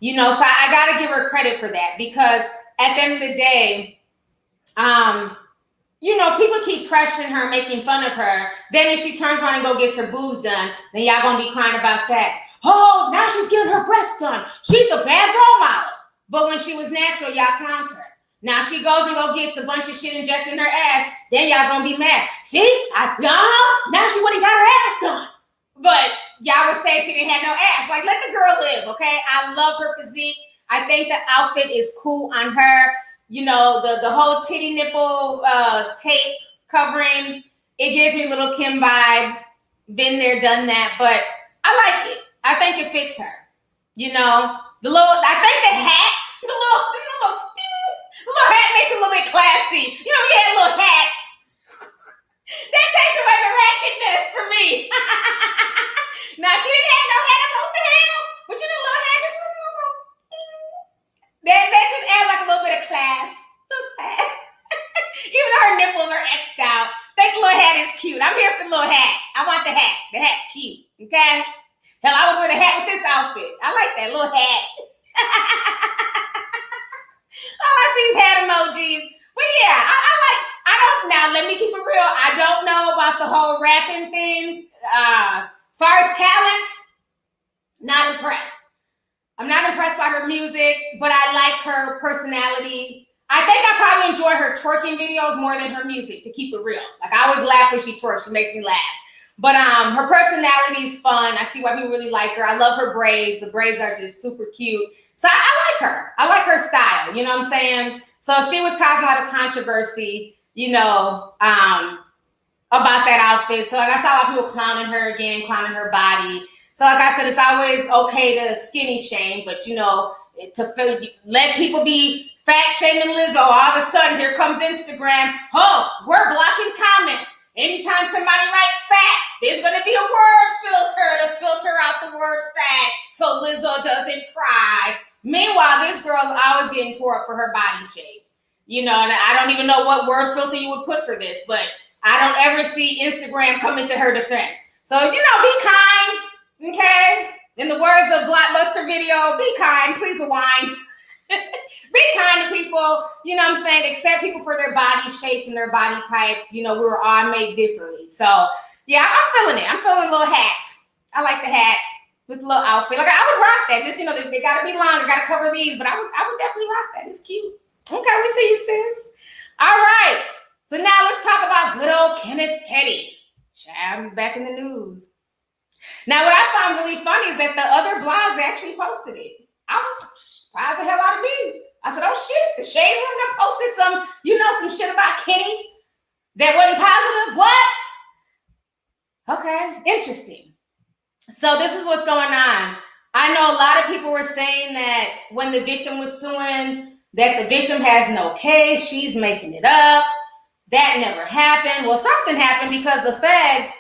So I got to give her credit for that, because at the end of the day, people keep pressuring her, making fun of her. Then if she turns around and go gets her boobs done, then y'all gonna be crying about that. Oh, now she's getting her breasts done. She's a bad role model. But when she was natural, y'all clowned her. Now she goes and go gets a bunch of shit injected in her ass. Then y'all gonna be mad. See, now she went and got her ass done. But y'all would say she didn't have no ass. Like, let the girl live, okay? I love her physique. I think the outfit is cool on her. The whole titty nipple tape covering, it gives me little Kim vibes. Been there, done that, but I like it. I think it fits her. I think the hat, the little hat makes it a little bit classy. You had a little hat. That takes away the ratchetness for me. Now, she didn't have no hat. I don't know what the hell. But little hat just a little. That just adds like a little bit of class. Even though her nipples are X'd out, I think the little hat is cute. I'm here for the little hat. I want the hat. The hat's cute. Okay? Hell, I would wear the hat with this outfit. I like that little hat. All I see is hat emojis. But yeah, now let me keep it real. I don't know about the whole rapping thing. As far as talent, not impressed. I'm not impressed by her music, but I like her personality. I think I probably enjoy her twerking videos more than her music, to keep it real. Like, I always laugh when she twerks. She makes me laugh. But her personality is fun. I see why people really like her. I love her braids. The braids are just super cute. So I like her. I like her style. You know what I'm saying? So she was causing a lot of controversy, about that outfit. So I saw a lot of people clowning her again, clowning her body. So like I said, it's always okay to skinny shame, but to let people be fat shaming Lizzo, all of a sudden here comes Instagram. Oh, we're blocking comments. Anytime somebody writes fat, there's going to be a word filter to filter out the word fat so Lizzo doesn't cry. Meanwhile, this girl's always getting tore up for her body shape. And I don't even know what word filter you would put for this, but I don't ever see Instagram coming to her defense. So, be kind, okay? In the words of Blockbuster Video, be kind, please rewind. Be kind to people, accept people for their body shapes and their body types. We were all made differently. So, yeah, I'm feeling it. I'm feeling a little hat. I like the hat with the little outfit. Like, I would rock that. Just, they got to be long. They got to cover these, but I would definitely rock that. It's cute. Okay, we see you, sis. All right. So now let's talk about good old Kenneth Petty. Child, he's back in the news. Now, what I found really funny is that the other blogs actually posted it. I was surprised the hell out of me. I said, oh shit, the Shade Room that posted some shit about Kenny that wasn't positive. What? Okay, interesting. So this is what's going on. I know a lot of people were saying that when the victim was suing, that the victim has no case, she's making it up. That never happened. Well, something happened because the feds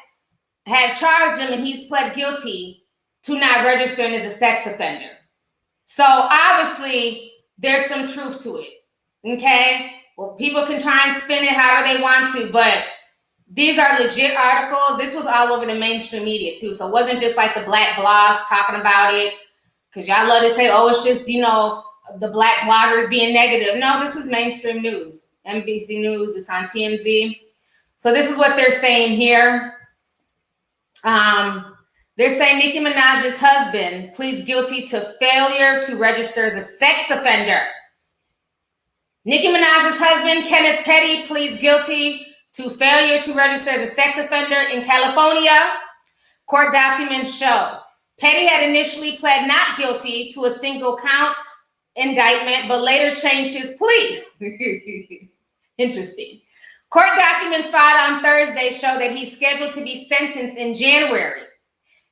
had charged him and he's pled guilty to not registering as a sex offender. So obviously there's some truth to it, okay? Well, people can try and spin it however they want to, but these are legit articles. This was all over the mainstream media too. So it wasn't just like the black blogs talking about it, because y'all love to say, oh, it's just, the black bloggers being negative. No, this was mainstream news. NBC News, it's on TMZ. So this is what they're saying here. They're saying Nicki Minaj's husband pleads guilty to failure to register as a sex offender. Nicki Minaj's husband, Kenneth Petty, pleads guilty to failure to register as a sex offender in California. Court documents show Petty had initially pled not guilty to a single count indictment, but later changed his plea. Interesting. Court documents filed on Thursday show that he's scheduled to be sentenced in January.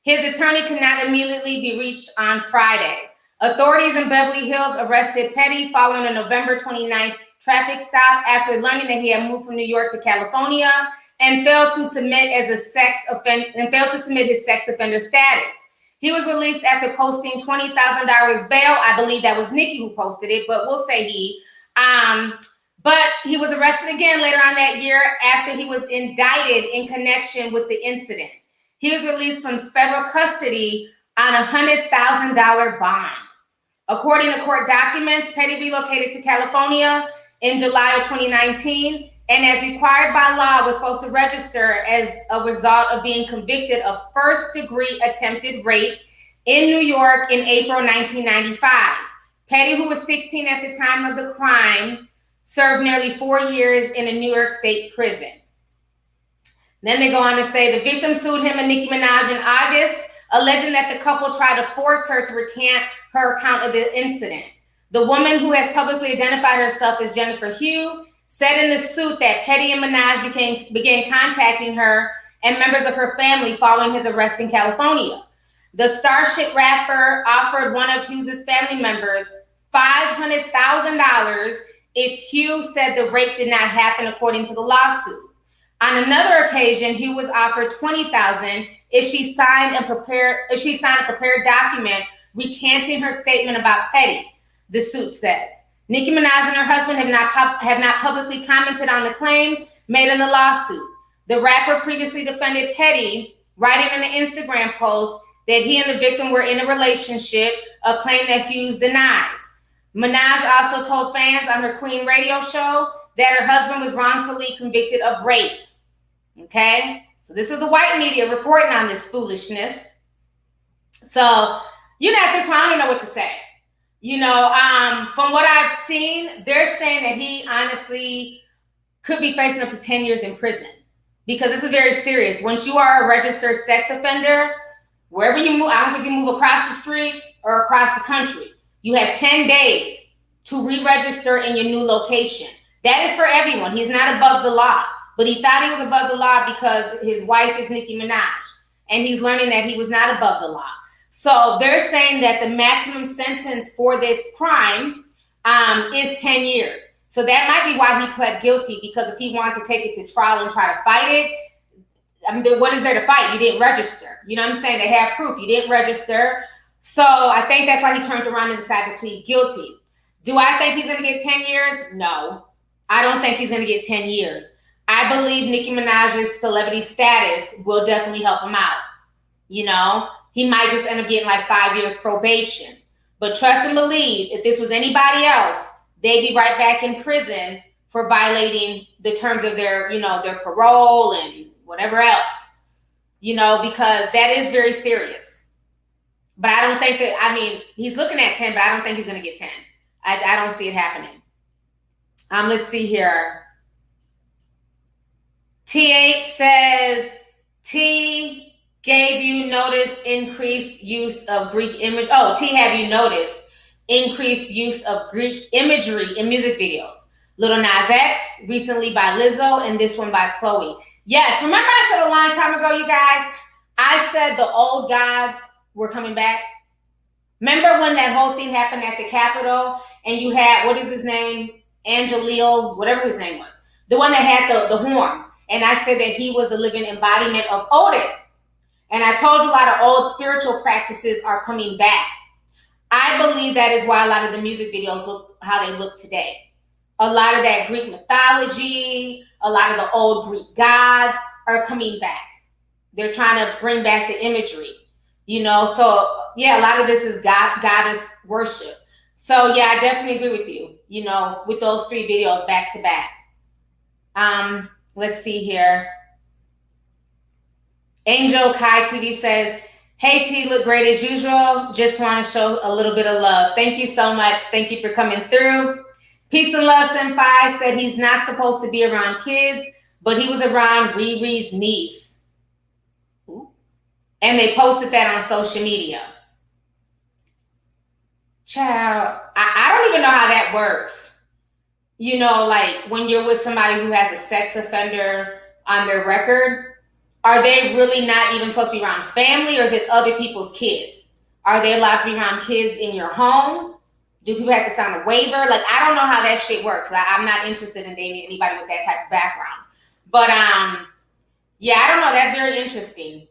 His attorney could not immediately be reached on Friday. Authorities in Beverly Hills arrested Petty following a November 29th traffic stop after learning that he had moved from New York to California and failed to submit his sex offender status. He was released after posting $20,000 bail. I believe that was Nicki who posted it, but we'll say he. But he was arrested again later on that year after he was indicted in connection with the incident. He was released from federal custody on a $100,000 bond. According to court documents, Petty relocated to California in July of 2019, and as required by law, was supposed to register as a result of being convicted of first-degree attempted rape in New York in April 1995. Petty, who was 16 at the time of the crime, served nearly 4 years in a New York State prison. Then they go on to say the victim sued him and Nicki Minaj in August, alleging that the couple tried to force her to recant her account of the incident. The woman, who has publicly identified herself as Jennifer Hugh, said in the suit that Petty and Minaj began contacting her and members of her family following his arrest in California. The Starship rapper offered one of Hughes' family members $500,000 if Hugh said the rape did not happen according to the lawsuit. On another occasion, Hugh was offered $20,000 if she signed a prepared document recanting her statement about Petty, the suit says. Nicki Minaj and her husband have not publicly commented on the claims made in the lawsuit. The rapper previously defended Petty, writing in an Instagram post that he and the victim were in a relationship, a claim that Hughes denies. Minaj also told fans on her Queen radio show that her husband was wrongfully convicted of rape. Okay? So this is the white media reporting on this foolishness. So, at this point, I don't even know what to say. From what I've seen, they're saying that he honestly could be facing up to 10 years in prison, because this is very serious. Once you are a registered sex offender, wherever you move, I don't know if you move across the street or across the country, you have 10 days to re-register in your new location. That is for everyone. He's not above the law, but he thought he was above the law because his wife is Nicki Minaj, and he's learning that he was not above the law. So they're saying that the maximum sentence for this crime is 10 years. So that might be why he pled guilty, because if he wanted to take it to trial and try to fight it, what is there to fight? You didn't register. You know what I'm saying? They have proof. You didn't register. So I think that's why he turned around and decided to plead guilty. Do I think he's going to get 10 years? No, I don't think he's going to get 10 years. I believe Nicki Minaj's celebrity status will definitely help him out. He might just end up getting like 5 years probation. But trust and believe, if this was anybody else, they'd be right back in prison for violating the terms of their parole and whatever else, because that is very serious. But I don't think that, he's looking at 10, but I don't think he's going to get 10. I don't see it happening. Let's see here. T8 says, T gave you notice increased use of Greek image. Oh, T, have you noticed increased use of Greek imagery in music videos? Lil Nas X, recently by Lizzo, and this one by Chloe. Yes, remember I said a long time ago, you guys, I said the old gods were coming back? Remember when that whole thing happened at the Capitol, and you had, what is his name? Angelil, whatever his name was. The one that had the horns. And I said that he was the living embodiment of Odin. And I told you a lot of old spiritual practices are coming back. I believe that is why a lot of the music videos look how they look today. a lot of that Greek mythology, a lot of the old Greek gods are coming back. They're trying to bring back the imagery, you know? So yeah, a lot of this is goddess worship. So yeah, I definitely agree with you, you know, with those 3 videos back to back. Let's see here. Angel Kai TV says, hey T, look great as usual. Just want to show a little bit of love. Thank you so much. Thank you for coming through. Peace and Love Senpai said he's not supposed to be around kids, but he was around Riri's niece. Ooh. And they posted that on social media. Child, I don't even know how that works. You know, like when you're with somebody who has a sex offender on their record, are they really not even supposed to be around family, or is it other people's kids? Are they allowed to be around kids in your home? Do people have to sign a waiver? Like, I don't know how that shit works. Like, I'm not interested in dating anybody with that type of background. But yeah, I don't know. That's very interesting.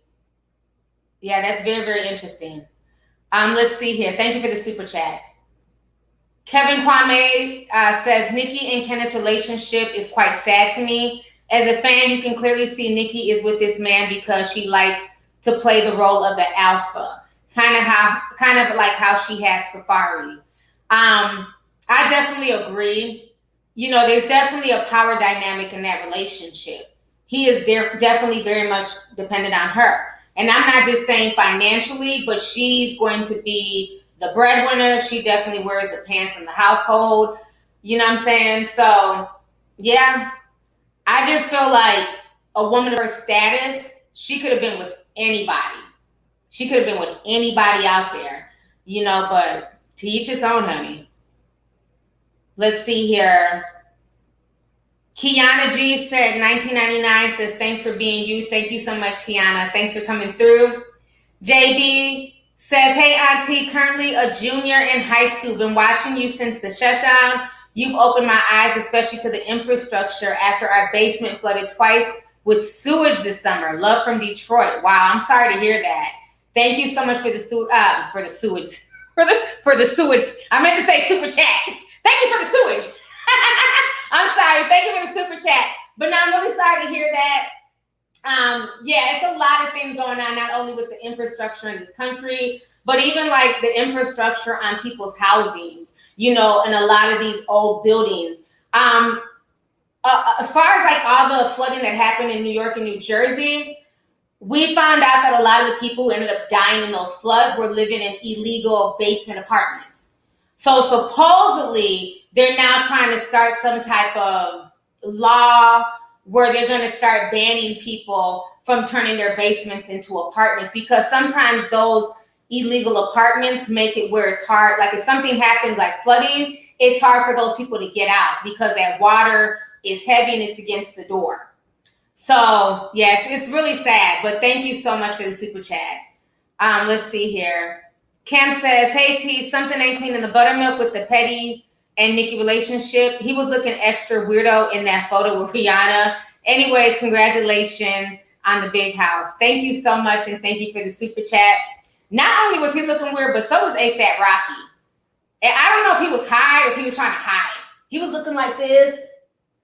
Yeah, that's very, very interesting. Let's see here. Thank you for the super chat. Kevin Kwame says, Nicki and Kenneth's relationship is quite sad to me. As a fan, you can clearly see Nicki is with this man because she likes to play the role of the alpha. Kind of like how she has Safari. I definitely agree. You know, there's definitely a power dynamic in that relationship. He is definitely very much dependent on her. And I'm not just saying financially, but she's going to be the breadwinner. She definitely wears the pants in the household. You know what I'm saying? So, yeah. I just feel like a woman of her status, she could have been with anybody. She could have been with anybody out there, you know, but to each his own, honey. Let's see here. Kiana G said 1999, says, thanks for being you. Thank you so much, Kiana. Thanks for coming through. JB says, hey, Auntie, currently a junior in high school. Been watching you since the shutdown. You've opened my eyes, especially to the infrastructure after our basement flooded twice with sewage this summer. Love from Detroit. Wow, I'm sorry to hear that. Thank you so much for the sewage. For the sewage. I meant to say super chat. Thank you for the sewage. I'm sorry. Thank you for the super chat. But no, I'm really sorry to hear that. Yeah, it's a lot of things going on, not only with the infrastructure in this country, but even like the infrastructure on people's housings, you know, and a lot of these old buildings. As far as like all the flooding that happened in New York and New Jersey, we found out that a lot of the people who ended up dying in those floods were living in illegal basement apartments. So supposedly they're now trying to start some type of law where they're going to start banning people from turning their basements into apartments, because sometimes those illegal apartments make it where it's hard. Like if something happens like flooding, it's hard for those people to get out because that water is heavy and it's against the door. So yeah, it's really sad, but thank you so much for the super chat. Let's see here. Cam says, hey T, something ain't clean in the buttermilk with the Petty and Nicki relationship. He was looking extra weirdo in that photo with Rihanna. Anyways, congratulations on the big house. Thank you so much, and thank you for the super chat. Not only was he looking weird, but so was A$AP Rocky. And I don't know if he was high or if he was trying to hide. He was looking like this,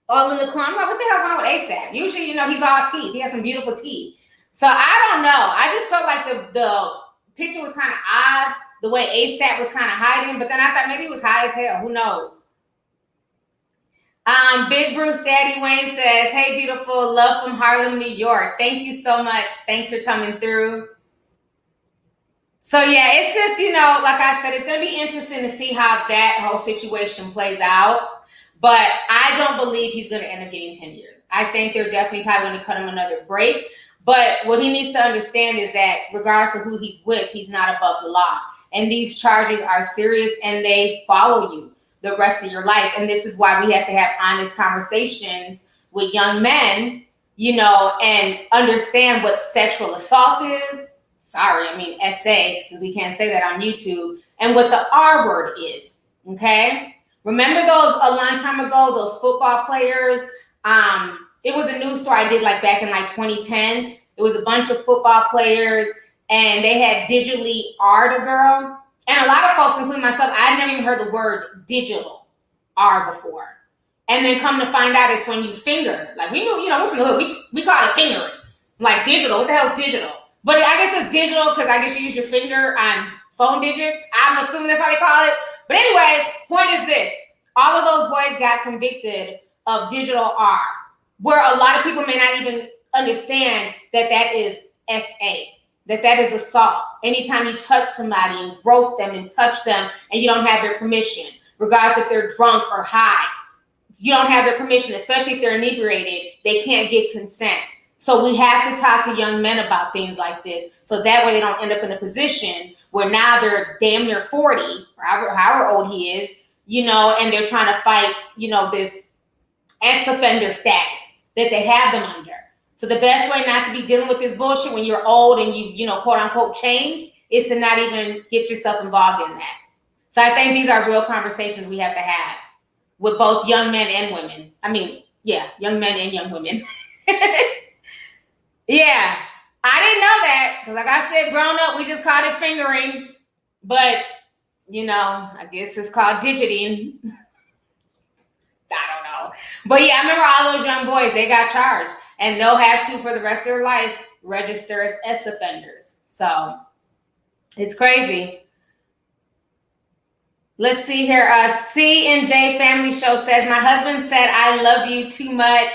all in the corner. I'm like, what the hell's wrong with A$AP? Usually, you know, he's all teeth. He has some beautiful teeth. So I don't know. I just felt like the picture was kind of odd, the way A$AP was kind of hiding, but then I thought maybe he was high as hell. Who knows? Big Bruce Daddy Wayne says, hey, beautiful, love from Harlem, New York. Thank you so much. Thanks for coming through. So yeah, it's just, you know, like I said, it's going to be interesting to see how that whole situation plays out. But I don't believe he's going to end up getting 10 years. I think they're definitely probably going to cut him another break. But what he needs to understand is that regardless of who he's with, he's not above the law. And these charges are serious and they follow you the rest of your life. And this is why we have to have honest conversations with young men, you know, and understand what sexual assault is. Sorry, I mean SA, since we can't say that on YouTube. And what the R word is, okay? Remember those, a long time ago, those football players? It was a news story I did like back in like 2010. It was a bunch of football players and they had digitally R'd a girl. And a lot of folks, including myself, I'd never even heard the word digital R before. And then come to find out it's when you finger. Like we knew, we're from the hood. We call it fingering. Like digital. What the hell is digital? But I guess it's digital because I guess you use your finger on phone digits. I'm assuming that's why they call it. But anyways, point is this. All of those boys got convicted of digital R, where a lot of people may not even understand that is SA, that is assault. Anytime you touch somebody and grope them and touch them and you don't have their permission, regardless if they're drunk or high, you don't have their permission, especially if they're inebriated, they can't give consent. So we have to talk to young men about things like this, so that way they don't end up in a position where now they're damn near 40, or however old he is, and they're trying to fight, this ex-offender status that they have them under. So the best way not to be dealing with this bullshit when you're old and you quote unquote change is to not even get yourself involved in that. So I think these are real conversations we have to have with both young men and women. I mean, yeah, young men and young women. Yeah, I didn't know that because, like I said, growing up, we just called it fingering. But, I guess it's called digiting. I don't know. But yeah, I remember all those young boys, they got charged. And they'll have to, for the rest of their life, register as ex-offenders. So, it's crazy. Let's see here. C and J Family Show says, my husband said, I love you too much.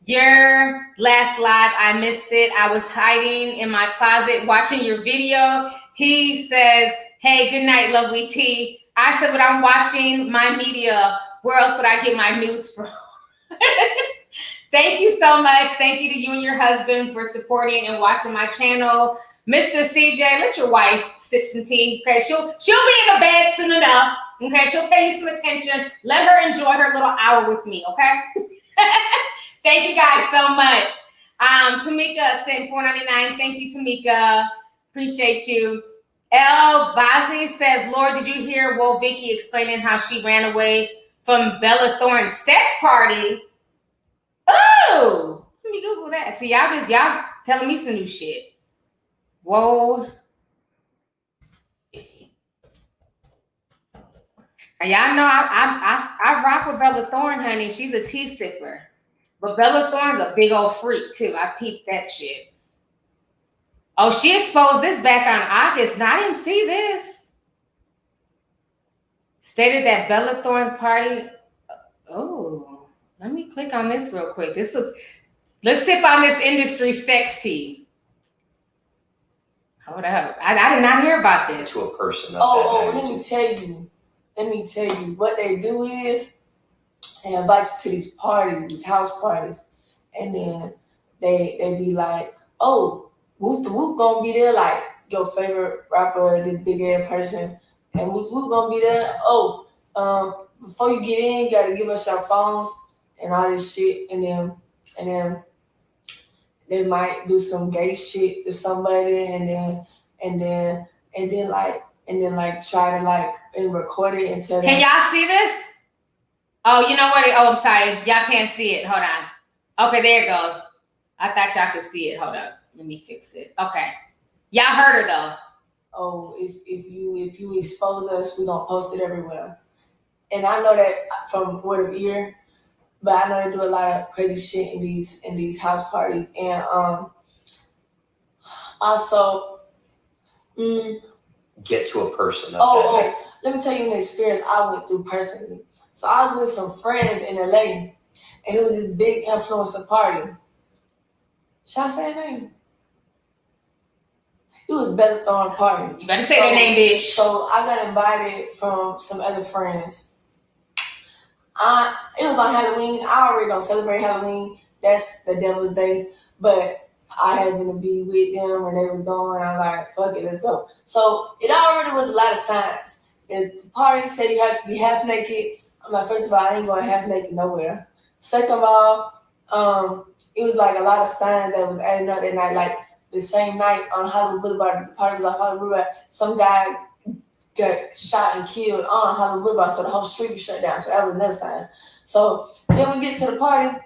Your last live, I missed it. I was hiding in my closet watching your video. He says, hey, good night, Lovelyti. I said, but I'm watching my media. Where else would I get my news from? Thank you so much. Thank you to you and your husband for supporting and watching my channel. Mr. CJ, let your wife sip some tea. Okay, she'll be in the bed soon enough. Okay, she'll pay you some attention. Let her enjoy her little hour with me. Okay. Thank you guys so much. Tamika sent $4.99. Thank you, Tamika. Appreciate you. El Bazi says, Lord, did you hear Lovelyti explaining how she ran away from Bella Thorne's sex party? Oh, let me Google that. See, y'all telling me some new shit. Whoa. And y'all know I rock with Bella Thorne, honey. She's a tea sipper. But Bella Thorne's a big old freak, too. I peeped that shit. Oh, she exposed this back on August. Now, I didn't see this. Stated that Bella Thorne's party. Oh, let me click on this real quick. Let's sip on this industry sex tea. Hold up. I did not hear about this. To a person. Let me tell you. What they do is they invite you to these parties, these house parties, and then they be like, oh, Whoop the Whoop gonna be there, like your favorite rapper, the big ass person, and Whoop the Whoop gonna be there. Oh, before you get in, you gotta give us your phones and all this shit, and then they might do some gay shit to somebody, and then try to and record it and tell them. Can y'all see this? Oh, you know what? Oh, I'm sorry. Y'all can't see it. Hold on. Okay, there it goes. I thought y'all could see it. Hold up. Let me fix it. Okay. Y'all heard her though. Oh, if you expose us, we're gonna post it everywhere. And I know that from word of ear, but I know they do a lot of crazy shit in these house parties. And also get to a person. Let me tell you an experience I went through personally. So I was with some friends in LA, and it was this big influencer party. Should I say her name? It was Bella Thorne party. You better say that name, bitch. So I got invited from some other friends. It was on Halloween. I already don't celebrate Halloween. That's the devil's day. But I happened to be with them and they was going. I'm like, fuck it, let's go. So it already was a lot of signs. The party said you have to be half naked. I'm like, first of all, I ain't going half naked nowhere. Second of all, it was like a lot of signs that was adding up that night. Like the same night on Hollywood Boulevard, the party was on Hollywood Boulevard, some guy got shot and killed on Hollywood Boulevard, so the whole street was shut down. So that was another sign. So then we get to the party.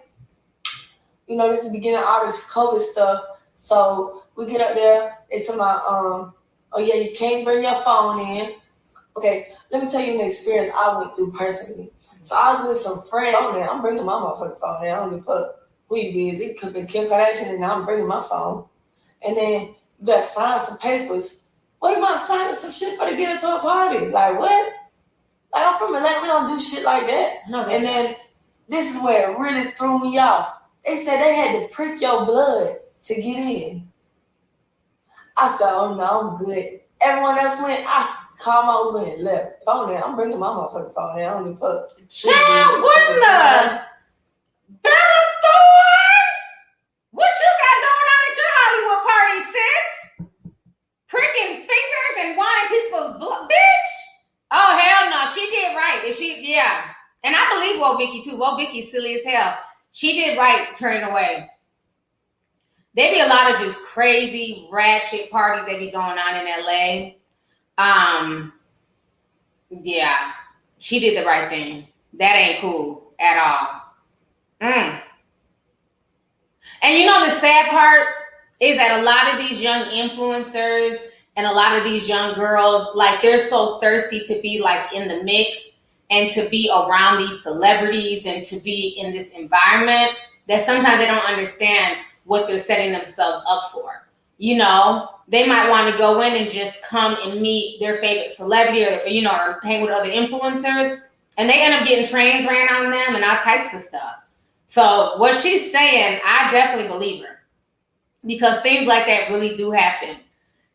This is the beginning of all this COVID stuff. So we get up there. They tell me, oh yeah, you can't bring your phone in. Okay, let me tell you an experience I went through personally. So I was with some friends. Oh man, I'm bringing my motherfucking phone. Man, I don't give a fuck who you is. It could be Kim Kardashian, and I'm bringing my phone. And then you got to sign some papers. What am I signing some shit for to get into a party? Like what? Like I'm from Atlanta, we don't do shit like that. No, and then this is where it really threw me off. They said they had to prick your blood to get in. I said, oh no, I'm good. Everyone else went, I called my Uber and left. Phone there, I'm bringing my motherfucking phone there. I don't give a fuck. Child, what in the Bella Thorne? What you got going on at your Hollywood party, sis? Pricking fingers and wanting people's blood, bitch. Oh hell no, she did right. And and I believe Lovelyti too. Lovelyti silly as hell. She did right turning away. There be a lot of just crazy ratchet parties that be going on in LA. Yeah, she did the right thing. That ain't cool at all. And you know the sad part is that a lot of these young influencers and a lot of these young girls, like they're so thirsty to be like in the mix and to be around these celebrities and to be in this environment that sometimes they don't understand what they're setting themselves up for. You know, they might want to go in and just come and meet their favorite celebrity or, or hang with other influencers, and they end up getting trains ran on them and all types of stuff. So what she's saying, I definitely believe her because things like that really do happen.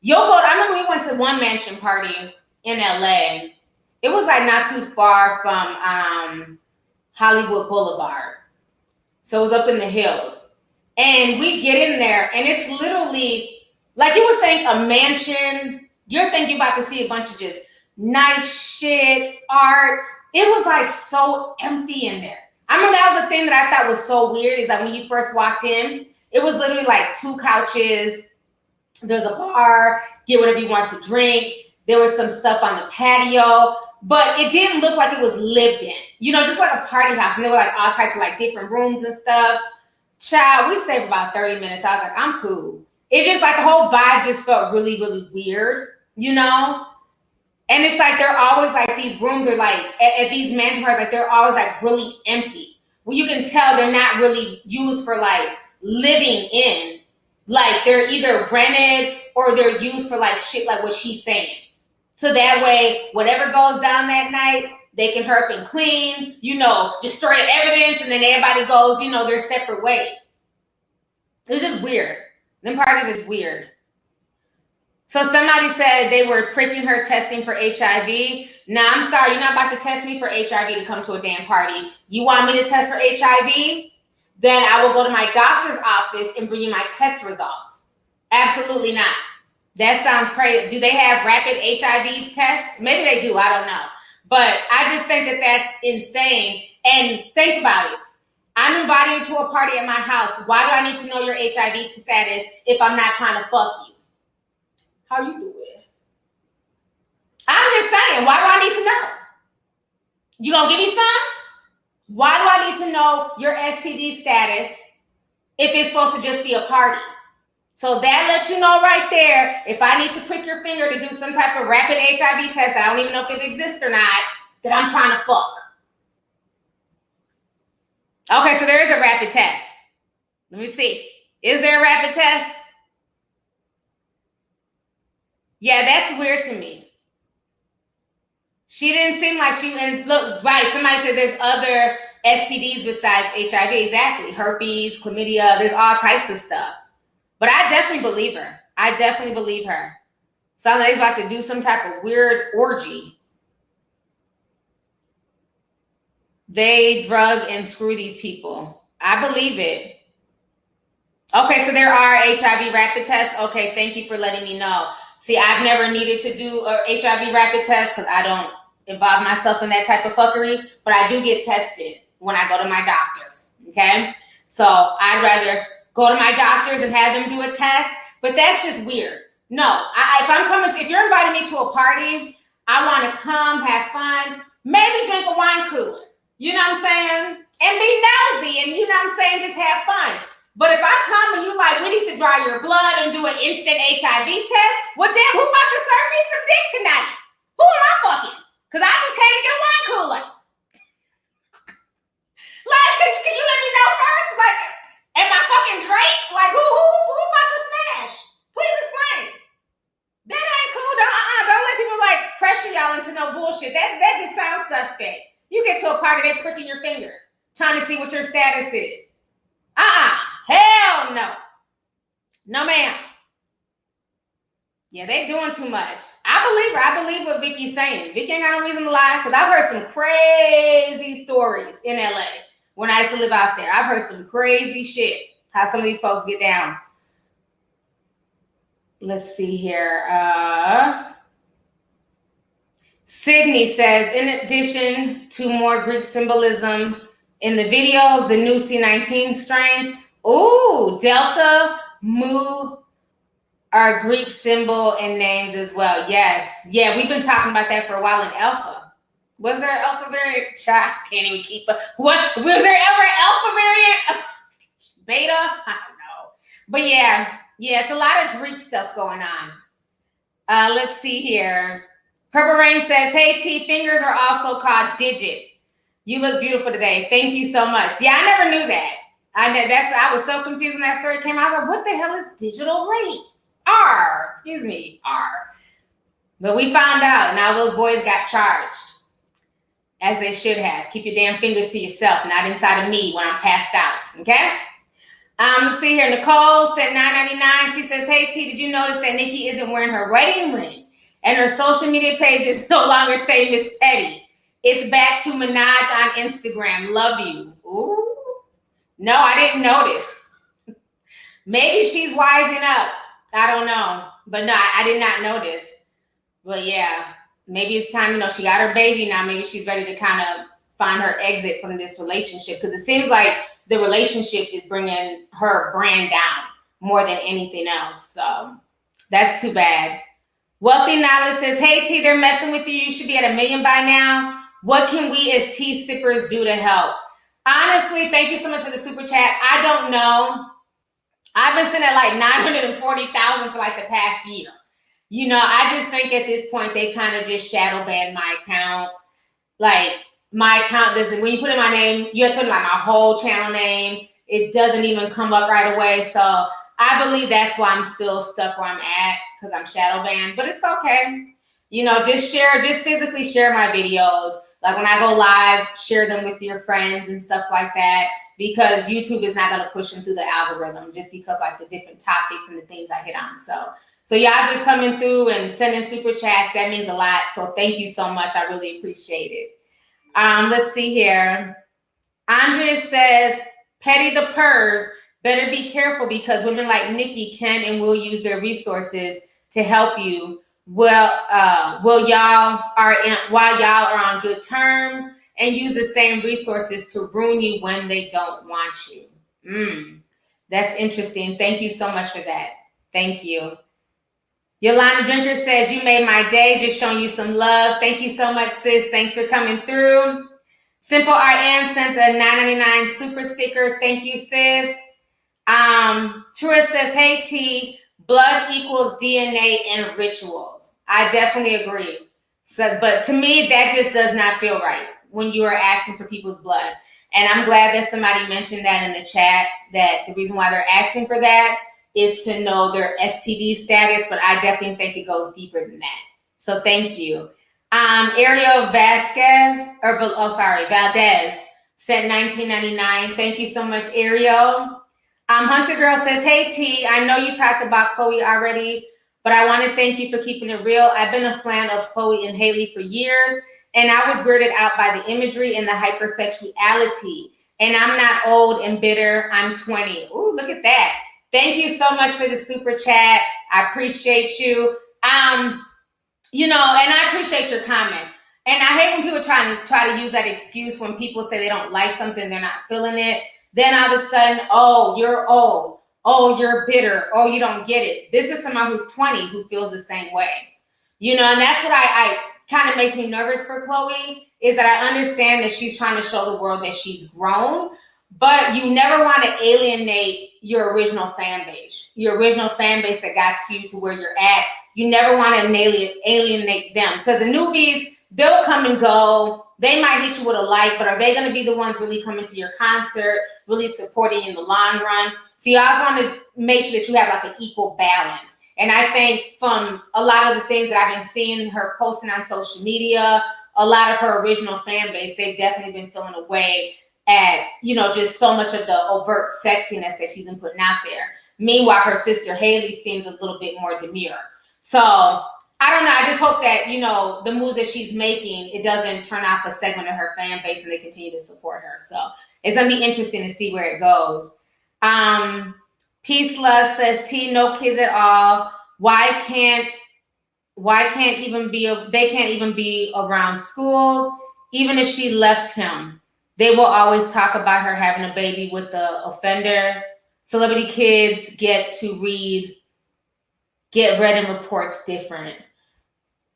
I remember we went to one mansion party in LA. It was like not too far from Hollywood Boulevard. So it was up in the hills. And we get in there, and it's literally, like you would think a mansion, you're thinking about to see a bunch of just nice shit, art. It was like so empty in there. I remember that was the thing that I thought was so weird is that when you first walked in, it was literally like 2 couches. There's a bar, get whatever you want to drink. There was some stuff on the patio, but it didn't look like it was lived in. Just like a party house. And there were like all types of like different rooms and stuff. Child, we stayed for about 30 minutes. I was like, I'm cool. It just like the whole vibe just felt really, really weird, And it's like they're always like these rooms are like at these mansion parties, like they're always like really empty. Well, you can tell they're not really used for like living in. Like they're either rented or they're used for like shit like what she's saying. So that way, whatever goes down that night, they can hurry up and clean, destroy evidence, and then everybody goes, their separate ways. It's just weird. Them parties is weird. So somebody said they were pricking her testing for HIV. Nah, I'm sorry, you're not about to test me for HIV to come to a damn party. You want me to test for HIV? Then I will go to my doctor's office and bring you my test results. Absolutely not. That sounds crazy. Do they have rapid HIV tests? Maybe they do. I don't know. But I just think that that's insane. And think about it. I'm inviting you to a party at my house. Why do I need to know your HIV status if I'm not trying to fuck you? How you doing? I'm just saying, why do I need to know? You gonna give me some? Why do I need to know your STD status if it's supposed to just be a party? So that lets you know right there, if I need to prick your finger to do some type of rapid HIV test, I don't even know if it exists or not, that I'm trying to fuck. Okay, so there is a rapid test. Let me see. Is there a rapid test? Yeah, that's weird to me. She didn't seem like she went, look, right, somebody said there's other STDs besides HIV. Exactly. Herpes, chlamydia, there's all types of stuff. But I definitely believe her. I definitely believe her. Sounds like he's about to do some type of weird orgy. They drug and screw these people. I believe it. Okay, so there are HIV rapid tests. Okay, thank you for letting me know. See, I've never needed to do a HIV rapid test because I don't involve myself in that type of fuckery, but I do get tested when I go to my doctors, okay? So I'd rather go to my doctors and have them do a test, but that's just weird. No, if you're inviting me to a party, I want to come, have fun, maybe drink a wine cooler, you know what I'm saying? And be nosy and, you know what I'm saying, just have fun. But if I come and you like, we need to draw your blood and do an instant HIV test, well, damn, who about to serve me some dick tonight? Who am I fucking? Because I just came to get a wine cooler. Like, can you let me know first? Like, am I fucking Drake? Like, who about to smash? Please explain. That ain't cool. Don't let people like pressure y'all into no bullshit. That just sounds suspect. You get to a party, they pricking your finger, trying to see what your status is. Hell no. No, ma'am. Yeah, they doing too much. I believe her. I believe what Vicky's saying. Vicky ain't got no reason to lie, because I've heard some crazy stories in LA when I used to live out there. I've heard some crazy shit, how some of these folks get down. Let's see here. Sydney says, in addition to more Greek symbolism in the videos, the new C19 strains, Delta, Mu are Greek symbol and names as well. Yes. Yeah, we've been talking about that for a while in Alpha. Was there an Alpha variant? I can't even keep up. What? Was there ever an Alpha variant? Beta? I don't know. But yeah, it's a lot of Greek stuff going on. Let's see here. Purple Rain says, hey, T, fingers are also called digits. You look beautiful today. Thank you so much. Yeah, I never knew that. I was so confused when that story came out. I was like, what the hell is digital rate? R. But we found out. Now those boys got charged, as they should have. Keep your damn fingers to yourself, not inside of me when I'm passed out, okay? Let's see here. Nicole said $9.99. She says, hey, T, did you notice that Nicki isn't wearing her wedding ring? And her social media pages no longer say Miss Petty. It's back to Minaj on Instagram. Love you. Ooh. No, I didn't notice. Maybe she's wising up. I don't know. But no, I did not notice. But yeah, maybe it's time, she got her baby now. Maybe she's ready to kind of find her exit from this relationship. Because it seems like the relationship is bringing her brand down more than anything else. So that's too bad. Wealthy Knowledge says, hey, T, they're messing with you. You should be at 1 million by now. What can we as tea sippers do to help? Honestly, thank you so much for the super chat. I don't know. I've been sitting at like 940,000 for like the past year. I just think at this point, they've kind of just shadow banned my account. Like, my account doesn't, when you put in my name, you have to put like my whole channel name. It doesn't even come up right away. So I believe that's why I'm still stuck where I'm at, because I'm shadow banned, but it's okay. Just physically share my videos. Like when I go live, share them with your friends and stuff like that, because YouTube is not going to push them through the algorithm just because like the different topics and the things I hit on. So y'all just coming through and sending super chats. That means a lot. So thank you so much. I really appreciate it. Let's see here. Andres says, Petty the perv, better be careful because women like Nicki can and will use their resources to help you. While y'all are on good terms and use the same resources to ruin you when they don't want you. That's interesting. Thank you so much for that. Thank you. Yolanda Drinker says, you made my day, just showing you some love. Thank you so much, sis. Thanks for coming through. Simple RN sent a $9.99 super sticker. Thank you, sis. Tourist says, hey, T, blood equals DNA and rituals. I definitely agree. But to me, that just does not feel right when you are asking for people's blood. And I'm glad that somebody mentioned that in the chat, that the reason why they're asking for that is to know their STD status, but I definitely think it goes deeper than that. So thank you. Ariel Valdez sent $19.99. Thank you so much, Ariel. Hunter Girl says, hey, T, I know you talked about Chloe already, but I want to thank you for keeping it real. I've been a fan of Chloe and Hailey for years, and I was weirded out by the imagery and the hypersexuality. And I'm not old and bitter. I'm 20. Ooh, look at that. Thank you so much for the super chat. I appreciate you. And I appreciate your comment. And I hate when people try to use that excuse when people say they don't like something, they're not feeling it. Then all of a sudden, oh, you're old. Oh, you're bitter. Oh, you don't get it. This is someone who's 20 who feels the same way. And that's what I kind of makes me nervous for Chloe, is that I understand that she's trying to show the world that she's grown, but you never want to alienate your original fan base that got you to where you're at. you never want to alienate them, because the newbies, they'll come and go. They might hit you with a like, but are they going to be the ones really coming to your concert, really supporting you in the long run? So you always want to make sure that you have like an equal balance. And I think from a lot of the things that I've been seeing her posting on social media, a lot of her original fan base, they've definitely been feeling away at, you know, just so much of the overt sexiness that she's been putting out there. Meanwhile, her sister Haley seems a little bit more demure. So I don't know. I just hope that, you know, the moves that she's making, it doesn't turn off a segment of her fan base and they continue to support her. So it's going to be interesting to see where it goes. Peace Love says, T, no kids at all. They can't even be around schools. Even if she left him, they will always talk about her having a baby with the offender. Celebrity kids get read in reports different.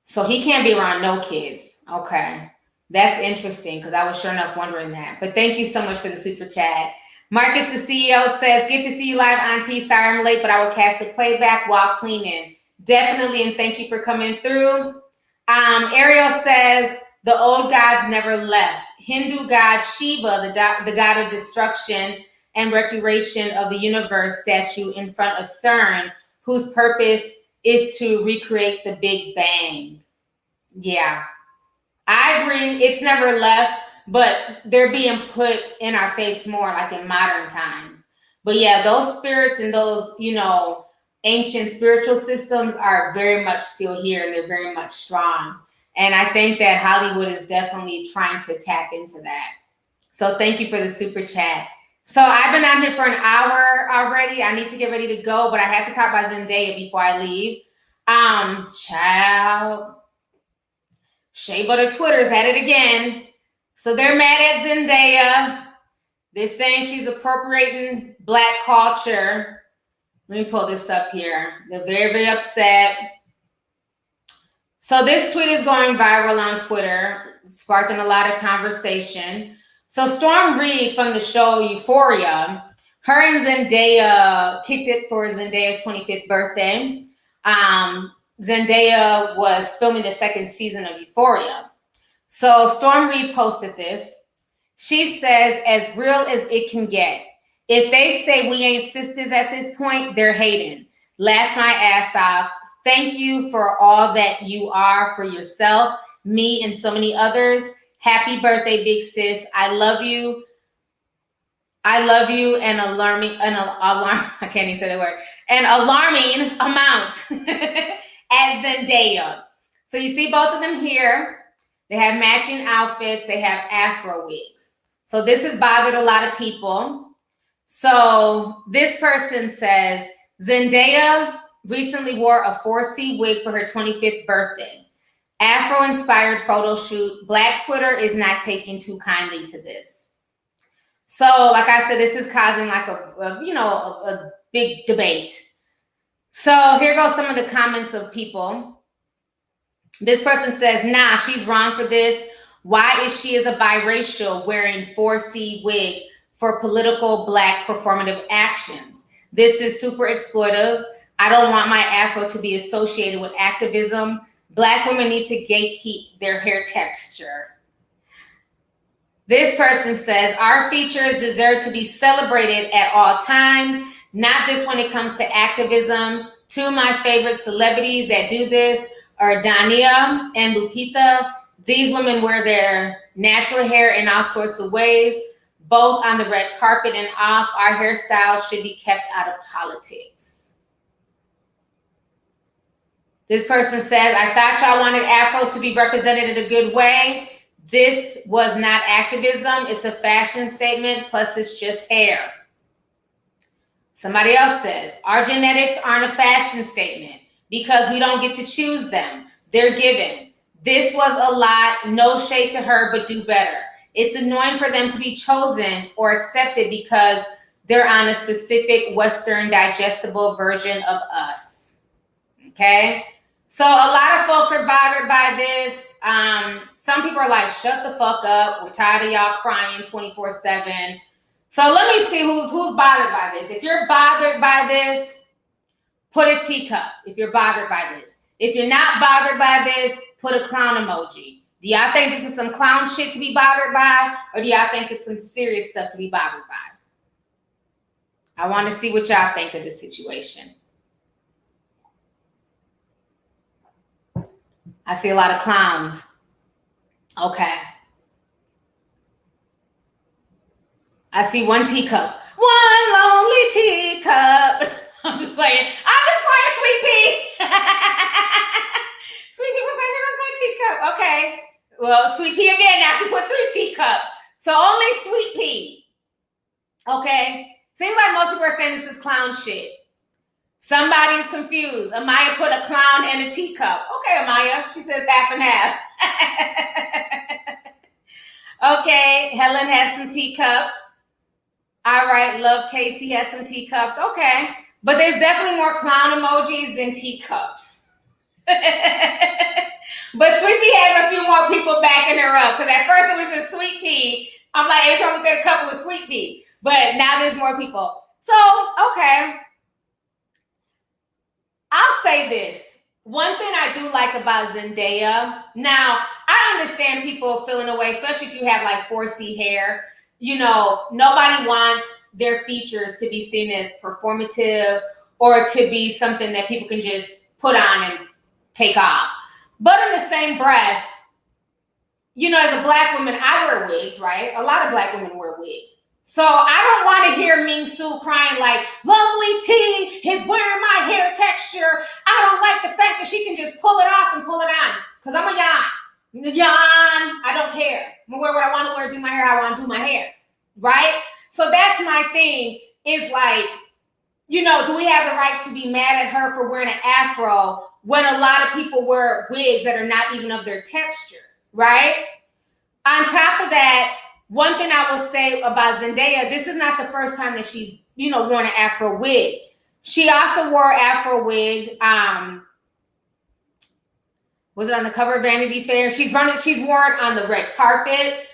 So he can't be around no kids. Okay. That's interesting, because I was sure enough wondering that. But thank you so much for the super chat. Marcus, the CEO, says, good to see you live, Auntie. Sorry I'm late, but I will catch the playback while cleaning. Definitely, and thank you for coming through. Ariel says, the old gods never left. Hindu god Shiva, the god of destruction and recreation of the universe, statue in front of CERN, whose purpose is to recreate the Big Bang. Yeah, I agree. It's never left, but they're being put in our face more like in modern times. But yeah, those spirits and those, you know, ancient spiritual systems are very much still here, and they're very much strong. And I think that Hollywood is definitely trying to tap into that. So thank you for the super chat. So I've been out here for an hour already. I need to get ready to go, but I have to talk about Zendaya before I leave. Child. Shea Butter Twitter's at it again. So they're mad at Zendaya. They're saying she's appropriating Black culture. Let me pull this up here. They're very, very upset. So this tweet is going viral on Twitter, sparking a lot of conversation. So Storm Reid from the show Euphoria, her and Zendaya kicked it for Zendaya's 25th birthday. Zendaya was filming the second season of Euphoria. So Storm Reid posted this. She says, as real as it can get. If they say we ain't sisters at this point, they're hating. Laugh my ass off. Thank you for all that you are for yourself, me, and so many others. Happy birthday, big sis. I love you. I love you an alarming amount at Zendaya. So you see both of them here. They have matching outfits. They have afro wigs. So this has bothered a lot of people. So this person says, Zendaya recently wore a 4C wig for her 25th birthday. Afro-inspired photo shoot. Black Twitter is not taking too kindly to this. So, like I said, this is causing like a big debate. So here goes some of the comments of people. This person says, nah, she's wrong for this. Why is she as a biracial wearing 4C wig for political Black performative actions? This is super exploitive. I don't want my afro to be associated with activism. Black women need to gatekeep their hair texture. This person says, our features deserve to be celebrated at all times, not just when it comes to activism. Two of my favorite celebrities that do this are Dania and Lupita. These women wear their natural hair in all sorts of ways, both on the red carpet and off. Our hairstyles should be kept out of politics. This person says, I thought y'all wanted afros to be represented in a good way. This was not activism. It's a fashion statement, plus it's just hair. Somebody else says, our genetics aren't a fashion statement because we don't get to choose them. They're given. This was a lot. No shade to her, but do better. It's annoying for them to be chosen or accepted because they're on a specific Western digestible version of us. Okay? So a lot of folks are bothered by this. Some people are like, shut the fuck up. We're tired of y'all crying 24/7. So let me see who's bothered by this. If you're bothered by this, put a teacup if you're bothered by this. If you're not bothered by this, put a clown emoji. Do y'all think this is some clown shit to be bothered by? Or do y'all think it's some serious stuff to be bothered by? I want to see what y'all think of this situation. I see a lot of clowns. Okay. I see one teacup. One lonely teacup. I'm just playing. I'm just playing, Sweet Pea. Sweet Pea was like, here goes my teacup. Okay. Well, Sweet Pea again. Now she put 3 teacups. So only Sweet Pea. Okay. Seems like most people are saying this is clown shit. Somebody's confused. Amaya put a clown and a teacup. Okay, Amaya. She says half and half. Okay. Helen has some teacups. All right. Love Casey has some teacups. Okay. But there's definitely more clown emojis than teacups. But Sweet Pea has a few more people backing her up. Because at first it was just Sweet Pea. I'm like, every time I look at a couple with Sweet Pea. But now there's more people. So, okay. I'll say this. One thing I do like about Zendaya. Now, I understand people feeling away, especially if you have like 4C hair. You know, nobody wants their features to be seen as performative or to be something that people can just put on and take off. But in the same breath, you know, as a Black woman, I wear wigs, right? A lot of Black women wear wigs. So I don't want to hear Ming Su crying like, Lovelyti is wearing my hair texture. I don't like the fact that she can just pull it off and pull it on. Because I'm a yawn. I don't care. I'm going to wear what I want to wear, do my hair how I want to do my hair. Right? So that's my thing is like, you know, do we have the right to be mad at her for wearing an afro when a lot of people wear wigs that are not even of their texture? Right? On top of that, one thing I will say about Zendaya, this is not the first time that she's, you know, worn an afro wig. She also wore an afro wig. Was it on the cover of Vanity Fair? She's worn it on the red carpet.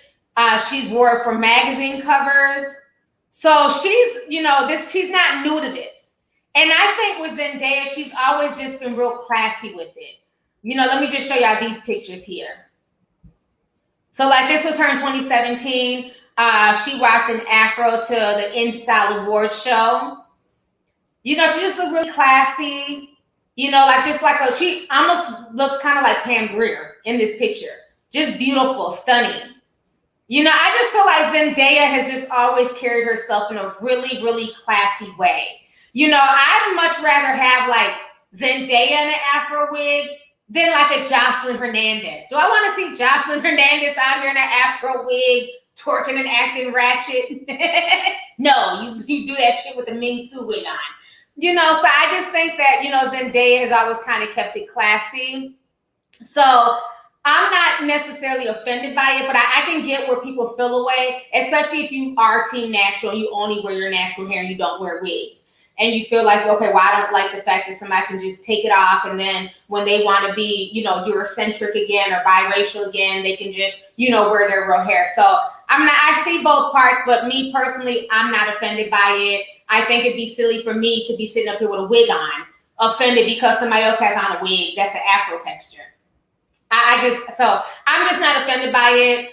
She's wore it for magazine covers. So she's, you know, she's not new to this. And I think with Zendaya, she's always just been real classy with it. You know, let me just show y'all these pictures here. So like this was her in 2017. She rocked an afro to the InStyle Awards show. You know, she just looked really classy. You know, like just like she almost looks kind of like Pam Grier in this picture. Just beautiful, stunning. You know, I just feel like Zendaya has just always carried herself in a really, really classy way. You know, I'd much rather have like Zendaya in an afro wig than like a Jocelyn Hernandez. Do I want to see Jocelyn Hernandez out here in an afro wig, twerking and acting ratchet? No, you do that shit with the Ming Su wig on. You know, so I just think that, you know, Zendaya has always kind of kept it classy. So I'm not necessarily offended by it, but I can get where people feel away, especially if you are team natural, you only wear your natural hair and you don't wear wigs. And you feel like, okay, well, I don't like the fact that somebody can just take it off. And then when they want to be, you know, Eurocentric again or biracial again, they can just, you know, wear their real hair. So I see both parts, but me personally, I'm not offended by it. I think it'd be silly for me to be sitting up here with a wig on, offended because somebody else has on a wig that's an afro texture. I'm just not offended by it.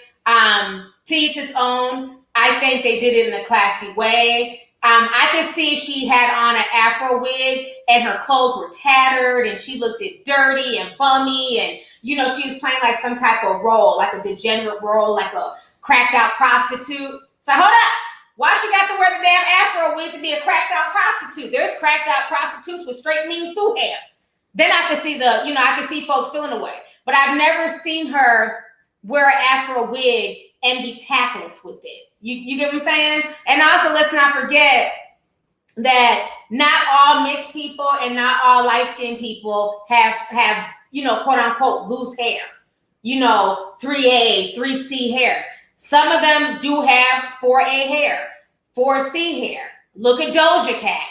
To each his own. I think they did it in a classy way. I could see if she had on an afro wig and her clothes were tattered and she looked dirty and bummy and, you know, she was playing like some type of role, like a degenerate role, like a cracked out prostitute. So hold up. Why she got to wear the damn afro wig to be a cracked out prostitute? There's cracked out prostitutes with straight Ming Su hair. Then I could see I could see folks feeling away. But I've never seen her wear an afro wig and be tactless with it. You get what I'm saying? And also, let's not forget that not all mixed people and not all light-skinned people have, you know, quote unquote, loose hair. You know, 3A, 3C hair. Some of them do have 4A hair, 4C hair. Look at Doja Cat.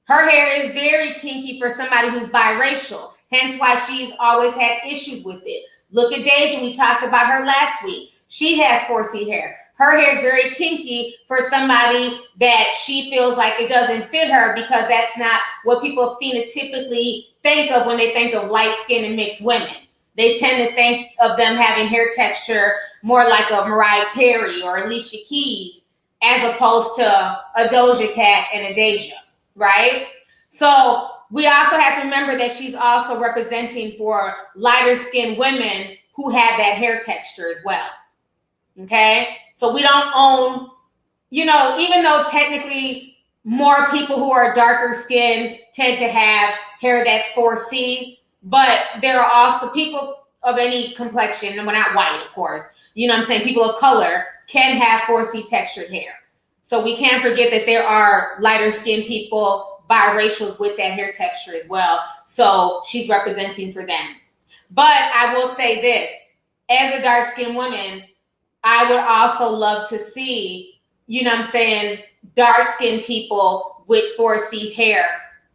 Her hair is very kinky for somebody who's biracial. Hence why she's always had issues with it. Look at Deja. We talked about her last week. She has 4C hair. Her hair is very kinky for somebody that she feels like it doesn't fit her, because that's not what people phenotypically think of when they think of light-skinned and mixed women. They tend to think of them having hair texture more like a Mariah Carey or Alicia Keys, as opposed to a Doja Cat and a Deja, right? So we also have to remember that she's also representing for lighter skinned women who have that hair texture as well. Okay? So we don't own, even though technically more people who are darker skinned tend to have hair that's 4C, but there are also people of any complexion, and we're not white, of course, people of color can have 4C textured hair. So we can't forget that there are lighter skinned people, biracials with that hair texture as well. So she's representing for them. But I will say this, as a dark skinned woman, I would also love to see, dark skinned people with 4C hair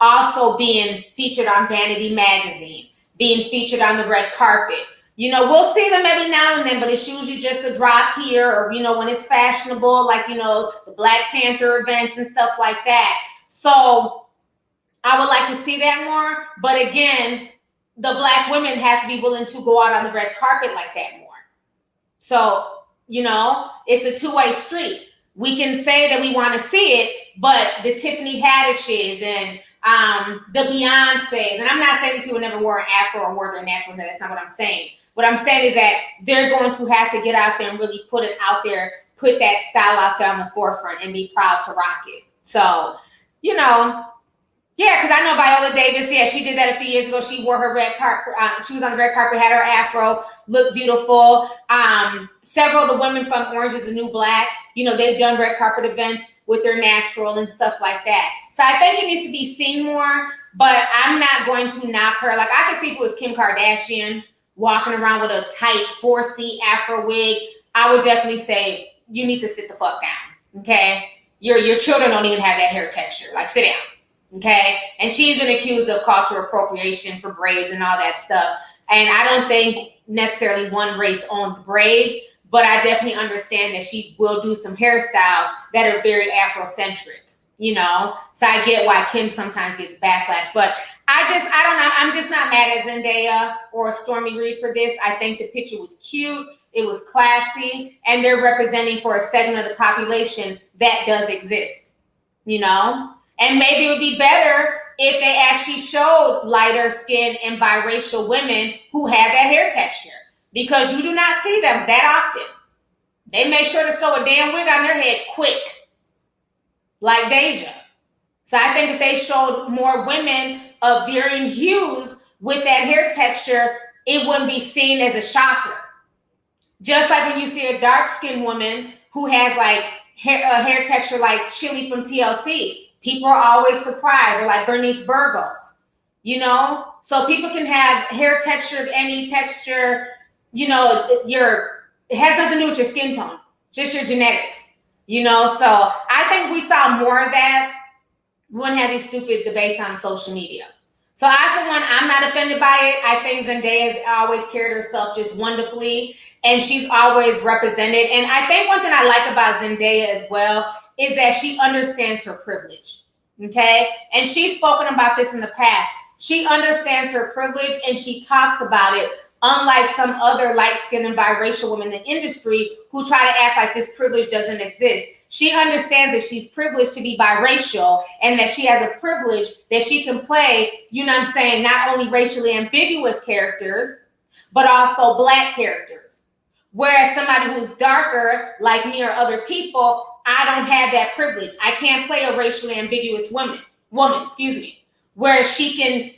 also being featured on Vanity Magazine, being featured on the red carpet. We'll see them every now and then, but it's usually just a drop here, or, when it's fashionable, like, the Black Panther events and stuff like that. So I would like to see that more. But again, the Black women have to be willing to go out on the red carpet like that more. So, it's a two-way street. We can say that we want to see it, but the Tiffany Haddishes and the Beyoncés, and I'm not saying these people never wore an afro or wore their natural hair. That's not what I'm saying. What I'm saying is that they're going to have to get out there and really put it out there, put that style out there on the forefront and be proud to rock it. So, because I know Viola Davis, she did that a few years ago. She wore her red carpet. She was on the red carpet, had her afro, looked beautiful. Several of the women from Orange is the New Black, they've done red carpet events with their natural and stuff like that. So I think it needs to be seen more, but I'm not going to knock her. Like, I could see if it was Kim Kardashian walking around with a tight 4C afro wig, I would definitely say, you need to sit the fuck down, okay? Your children don't even have that hair texture. Like, sit down, okay? And she's been accused of cultural appropriation for braids and all that stuff. And I don't think necessarily one race owns braids, but I definitely understand that she will do some hairstyles that are very Afrocentric, So I get why Kim sometimes gets backlash, but I don't know. I'm just not mad at Zendaya or Stormy Reed for this. I think the picture was cute. It was classy, and they're representing for a segment of the population that does exist, And maybe it would be better if they actually showed lighter skinned and biracial women who have that hair texture, because you do not see them that often. They make sure to sew a damn wig on their head quick, like Deja. So I think if they showed more women of varying hues with that hair texture, it wouldn't be seen as a shocker. Just like when you see a dark-skinned woman who has like a hair texture like Chili from TLC, people are always surprised, or like Bernice Burgos, So people can have hair texture of any texture, it has nothing to do with your skin tone, just your genetics, So I think if we saw more of that, we wouldn't have these stupid debates on social media. So I, for one, I'm not offended by it. I think Zendaya has always carried herself just wonderfully, and she's always represented. And I think one thing I like about Zendaya as well is that she understands her privilege, okay? And she's spoken about this in the past. She understands her privilege, and she talks about it, unlike some other light-skinned and biracial women in the industry who try to act like this privilege doesn't exist. She understands that she's privileged to be biracial, and that she has a privilege that she can play, not only racially ambiguous characters, but also Black characters. Whereas somebody who's darker, like me or other people, I don't have that privilege. I can't play a racially ambiguous woman, where she can,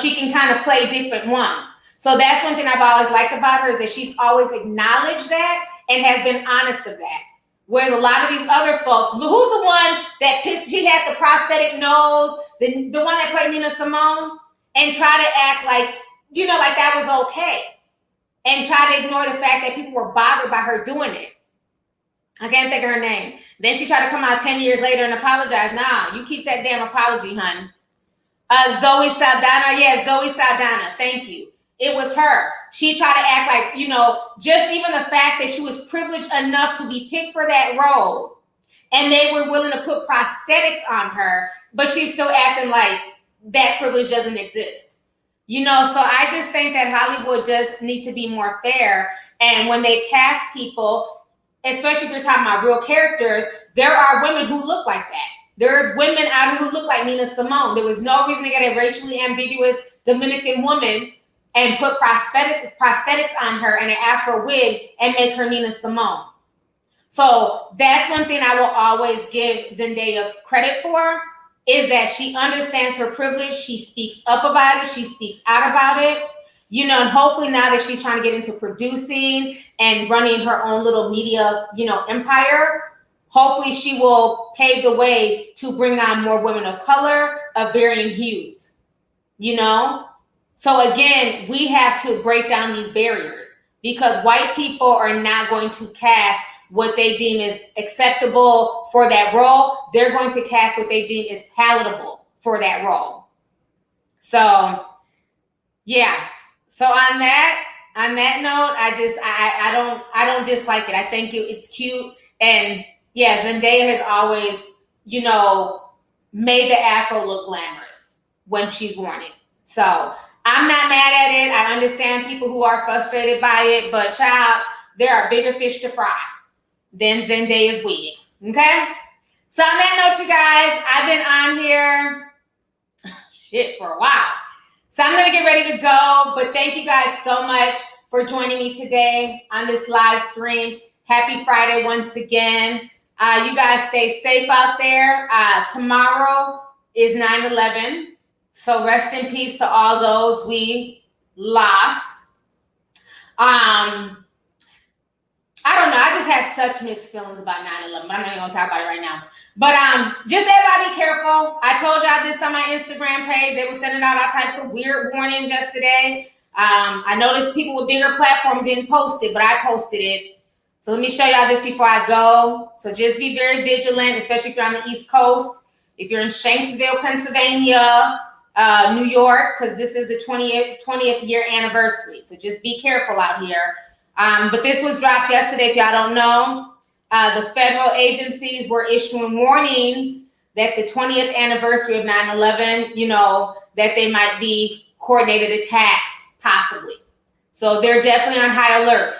she can kind of play different ones. So that's one thing I've always liked about her, is that she's always acknowledged that and has been honest of that. Whereas a lot of these other folks, who's the one that she had the prosthetic nose, the one that played Nina Simone, and try to act like, like that was okay. And try to ignore the fact that people were bothered by her doing it. I can't think of her name. Then she tried to come out 10 years later and apologize. Nah, you keep that damn apology, hun. Zoe Saldana. Yeah, Zoe Saldana. Thank you. It was her. She tried to act like, you know, just even the fact that she was privileged enough to be picked for that role, and they were willing to put prosthetics on her, but she's still acting like that privilege doesn't exist. You know, so I just think that Hollywood does need to be more fair. And when they cast people, especially if you're talking about real characters, there are women who look like that. There's women out here who look like Nina Simone. There was no reason to get a racially ambiguous Dominican woman and put prosthetics on her and an Afro wig and make her Nina Simone. So that's one thing I will always give Zendaya credit for, is that she understands her privilege. She speaks up about it. She speaks out about it. You know, and hopefully now that she's trying to get into producing and running her own little media, you know, empire, hopefully she will pave the way to bring on more women of color of varying hues, you know? So again, we have to break down these barriers, because white people are not going to cast what they deem is acceptable for that role. They're going to cast what they deem is palatable for that role. So yeah. So on that note, I don't dislike it. I think it's cute. And yeah, Zendaya has always, you know, made the Afro look glamorous when she's worn it. So I'm not mad at it. I understand people who are frustrated by it, but child, there are bigger fish to fry than Zendaya's wig. Okay? So on that note, you guys, I've been on here for a while. So I'm going to get ready to go, but thank you guys so much for joining me today on this live stream. Happy Friday once again. You guys stay safe out there. Tomorrow is 9/11. So rest in peace to all those we lost. I don't know. I just have such mixed feelings about 9/11, but I'm not even going to talk about it right now. But just everybody be careful. I told y'all this on my Instagram page. They were sending out all types of weird warnings yesterday. I noticed people with bigger platforms didn't post it, but I posted it. So let me show y'all this before I go. So just be very vigilant, especially if you're on the East Coast. If you're in Shanksville, Pennsylvania, New York, because this is the 20th year anniversary. So just be careful out here. But this was dropped yesterday, if y'all don't know. The federal agencies were issuing warnings that the 20th anniversary of 9/11, you know, that they might be coordinated attacks, possibly. So they're definitely on high alert.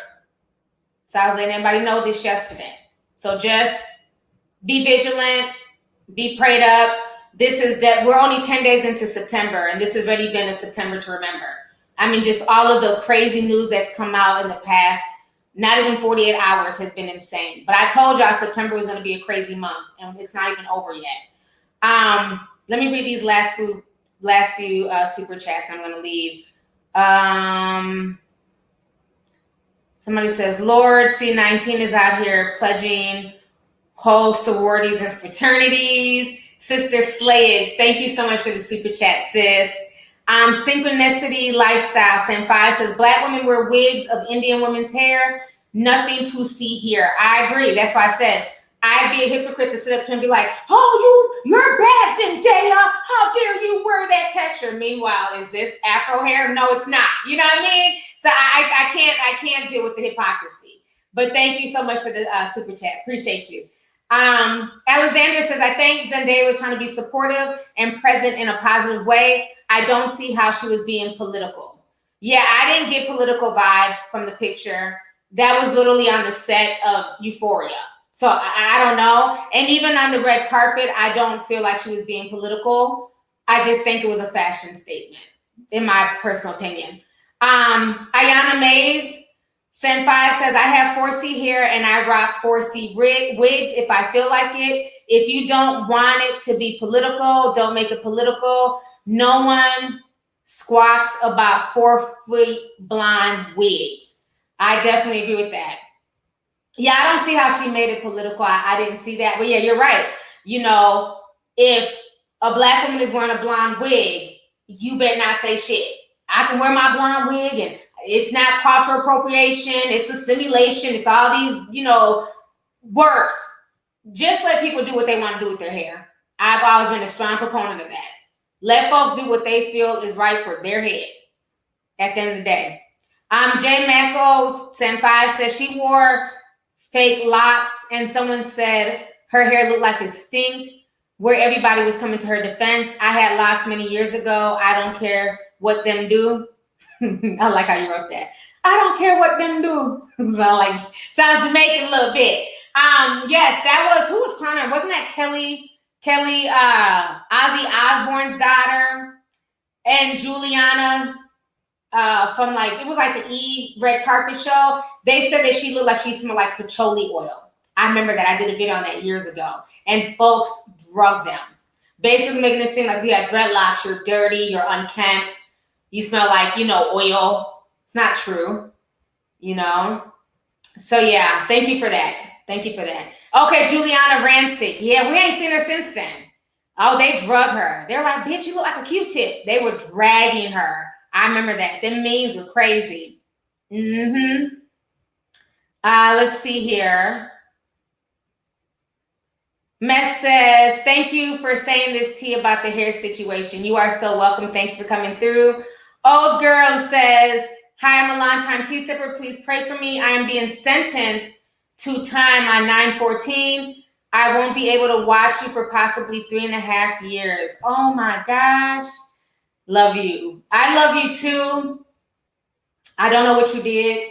So I was letting everybody know this yesterday. So just be vigilant, be prayed up. This is that we're only 10 days into September, and this has already been a September to remember. I mean, just all of the crazy news that's come out in the past, not even 48 hours has been insane. But I told y'all September was going to be a crazy month, and it's not even over yet. Let me read these last few super chats I'm going to leave. Somebody says, Lord, C19 is out here pledging whole sororities and fraternities. Sister Slayage, thank you so much for the super chat, sis. Synchronicity Lifestyle, Senpai says, Black women wear wigs of Indian women's hair. Nothing to see here. I agree. That's why I said I'd be a hypocrite to sit up here and be like, oh, you're bad, Zendaya. How dare you wear that texture? Meanwhile, is this Afro hair? No, it's not. You know what I mean? So I can't deal with the hypocrisy. But thank you so much for the super chat. Appreciate you. Alexander says, I think Zendaya was trying to be supportive and present in a positive way. I don't see how she was being political. Yeah, I didn't get political vibes from the picture. That was literally on the set of Euphoria. So I don't know. And even on the red carpet, I don't feel like she was being political. I just think it was a fashion statement, in my personal opinion. Ayana Mays, Senpai says, I have 4C hair and I rock 4C wigs if I feel like it. If you don't want it to be political, don't make it political. No one squawks about 4-foot blonde wigs. I definitely agree with that. Yeah, I don't see how she made it political. I didn't see that. But yeah, you're right. You know, if a Black woman is wearing a blonde wig, you better not say shit. I can wear my blonde wig and it's not cultural appropriation. It's a simulation. It's all these, you know, words. Just let people do what they want to do with their hair. I've always been a strong proponent of that. Let folks do what they feel is right for their head. at the end of the day. J Mako Senpai says she wore fake locks and someone said her hair looked like it stinked, where everybody was coming to her defense. I had locks many years ago. I don't care what them do. I like how you wrote that. I don't care what them do. Sounds Jamaican a little bit. Yes, that was, who was crying? Wasn't that Kelly, Ozzy Osbourne's daughter, and Juliana from it was like the E! Red Carpet show. They said that she looked like she smelled like patchouli oil. I remember that. I did a video on that years ago. And folks drugged them. Basically making it seem like you have dreadlocks, you're dirty, you're unkempt, you smell like, oil. It's not true, So yeah, thank you for that. Thank you for that. Okay, Juliana Rancic. Yeah, we ain't seen her since then. Oh, they drug her. They're like, bitch, you look like a Q-tip. They were dragging her. I remember that. Them memes were crazy. Let's see here. Mess says, thank you for saying this tea about the hair situation. You are so welcome. Thanks for coming through. Old girl says, hi, I'm a longtime tea sipper. Please pray for me. I am being sentenced to time on 9/14. I won't be able to watch you for possibly 3.5 years. Oh my gosh. Love you. I love you too. I don't know what you did.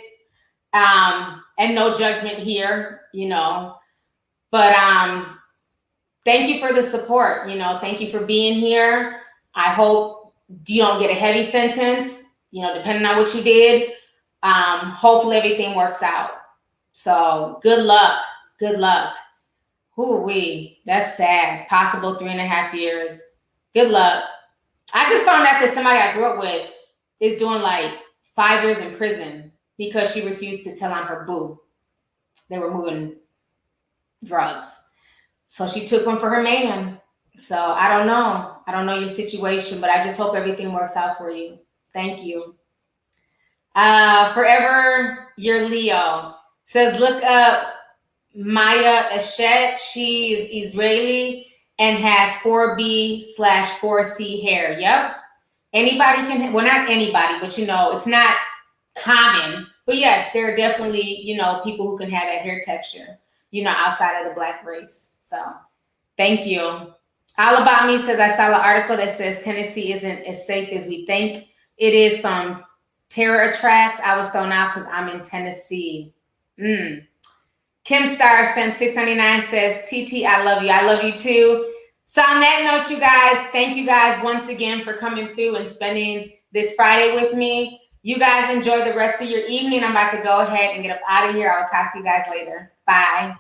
And no judgment here, But thank you for the support. Thank you for being here. I hope you don't get a heavy sentence, depending on what you did. Hopefully everything works out. So good luck. Good luck. Hoo-wee. That's sad. Possible 3.5 years. Good luck. I just found out that somebody I grew up with is doing 5 years in prison because she refused to tell on her boo. They were moving drugs. So she took one for her man. So I don't know. I don't know your situation, but I just hope everything works out for you. Thank you. Forever Your Leo says, look up Maya Eshet. She is Israeli and has 4B/4C hair. Yep. Anybody can, well, not anybody, but it's not common. But yes, there are definitely, people who can have that hair texture, outside of the Black race. So thank you. All About Me says, I saw an article that says Tennessee isn't as safe as we think it is from Terror Attracts. I was thrown out because I'm in Tennessee. Kim Star sent 699 says, TT, I love you. I love you too. So on that note, you guys, thank you guys once again for coming through and spending this Friday with me. You guys enjoy the rest of your evening. I'm about to go ahead and get up out of here. I will talk to you guys later. Bye.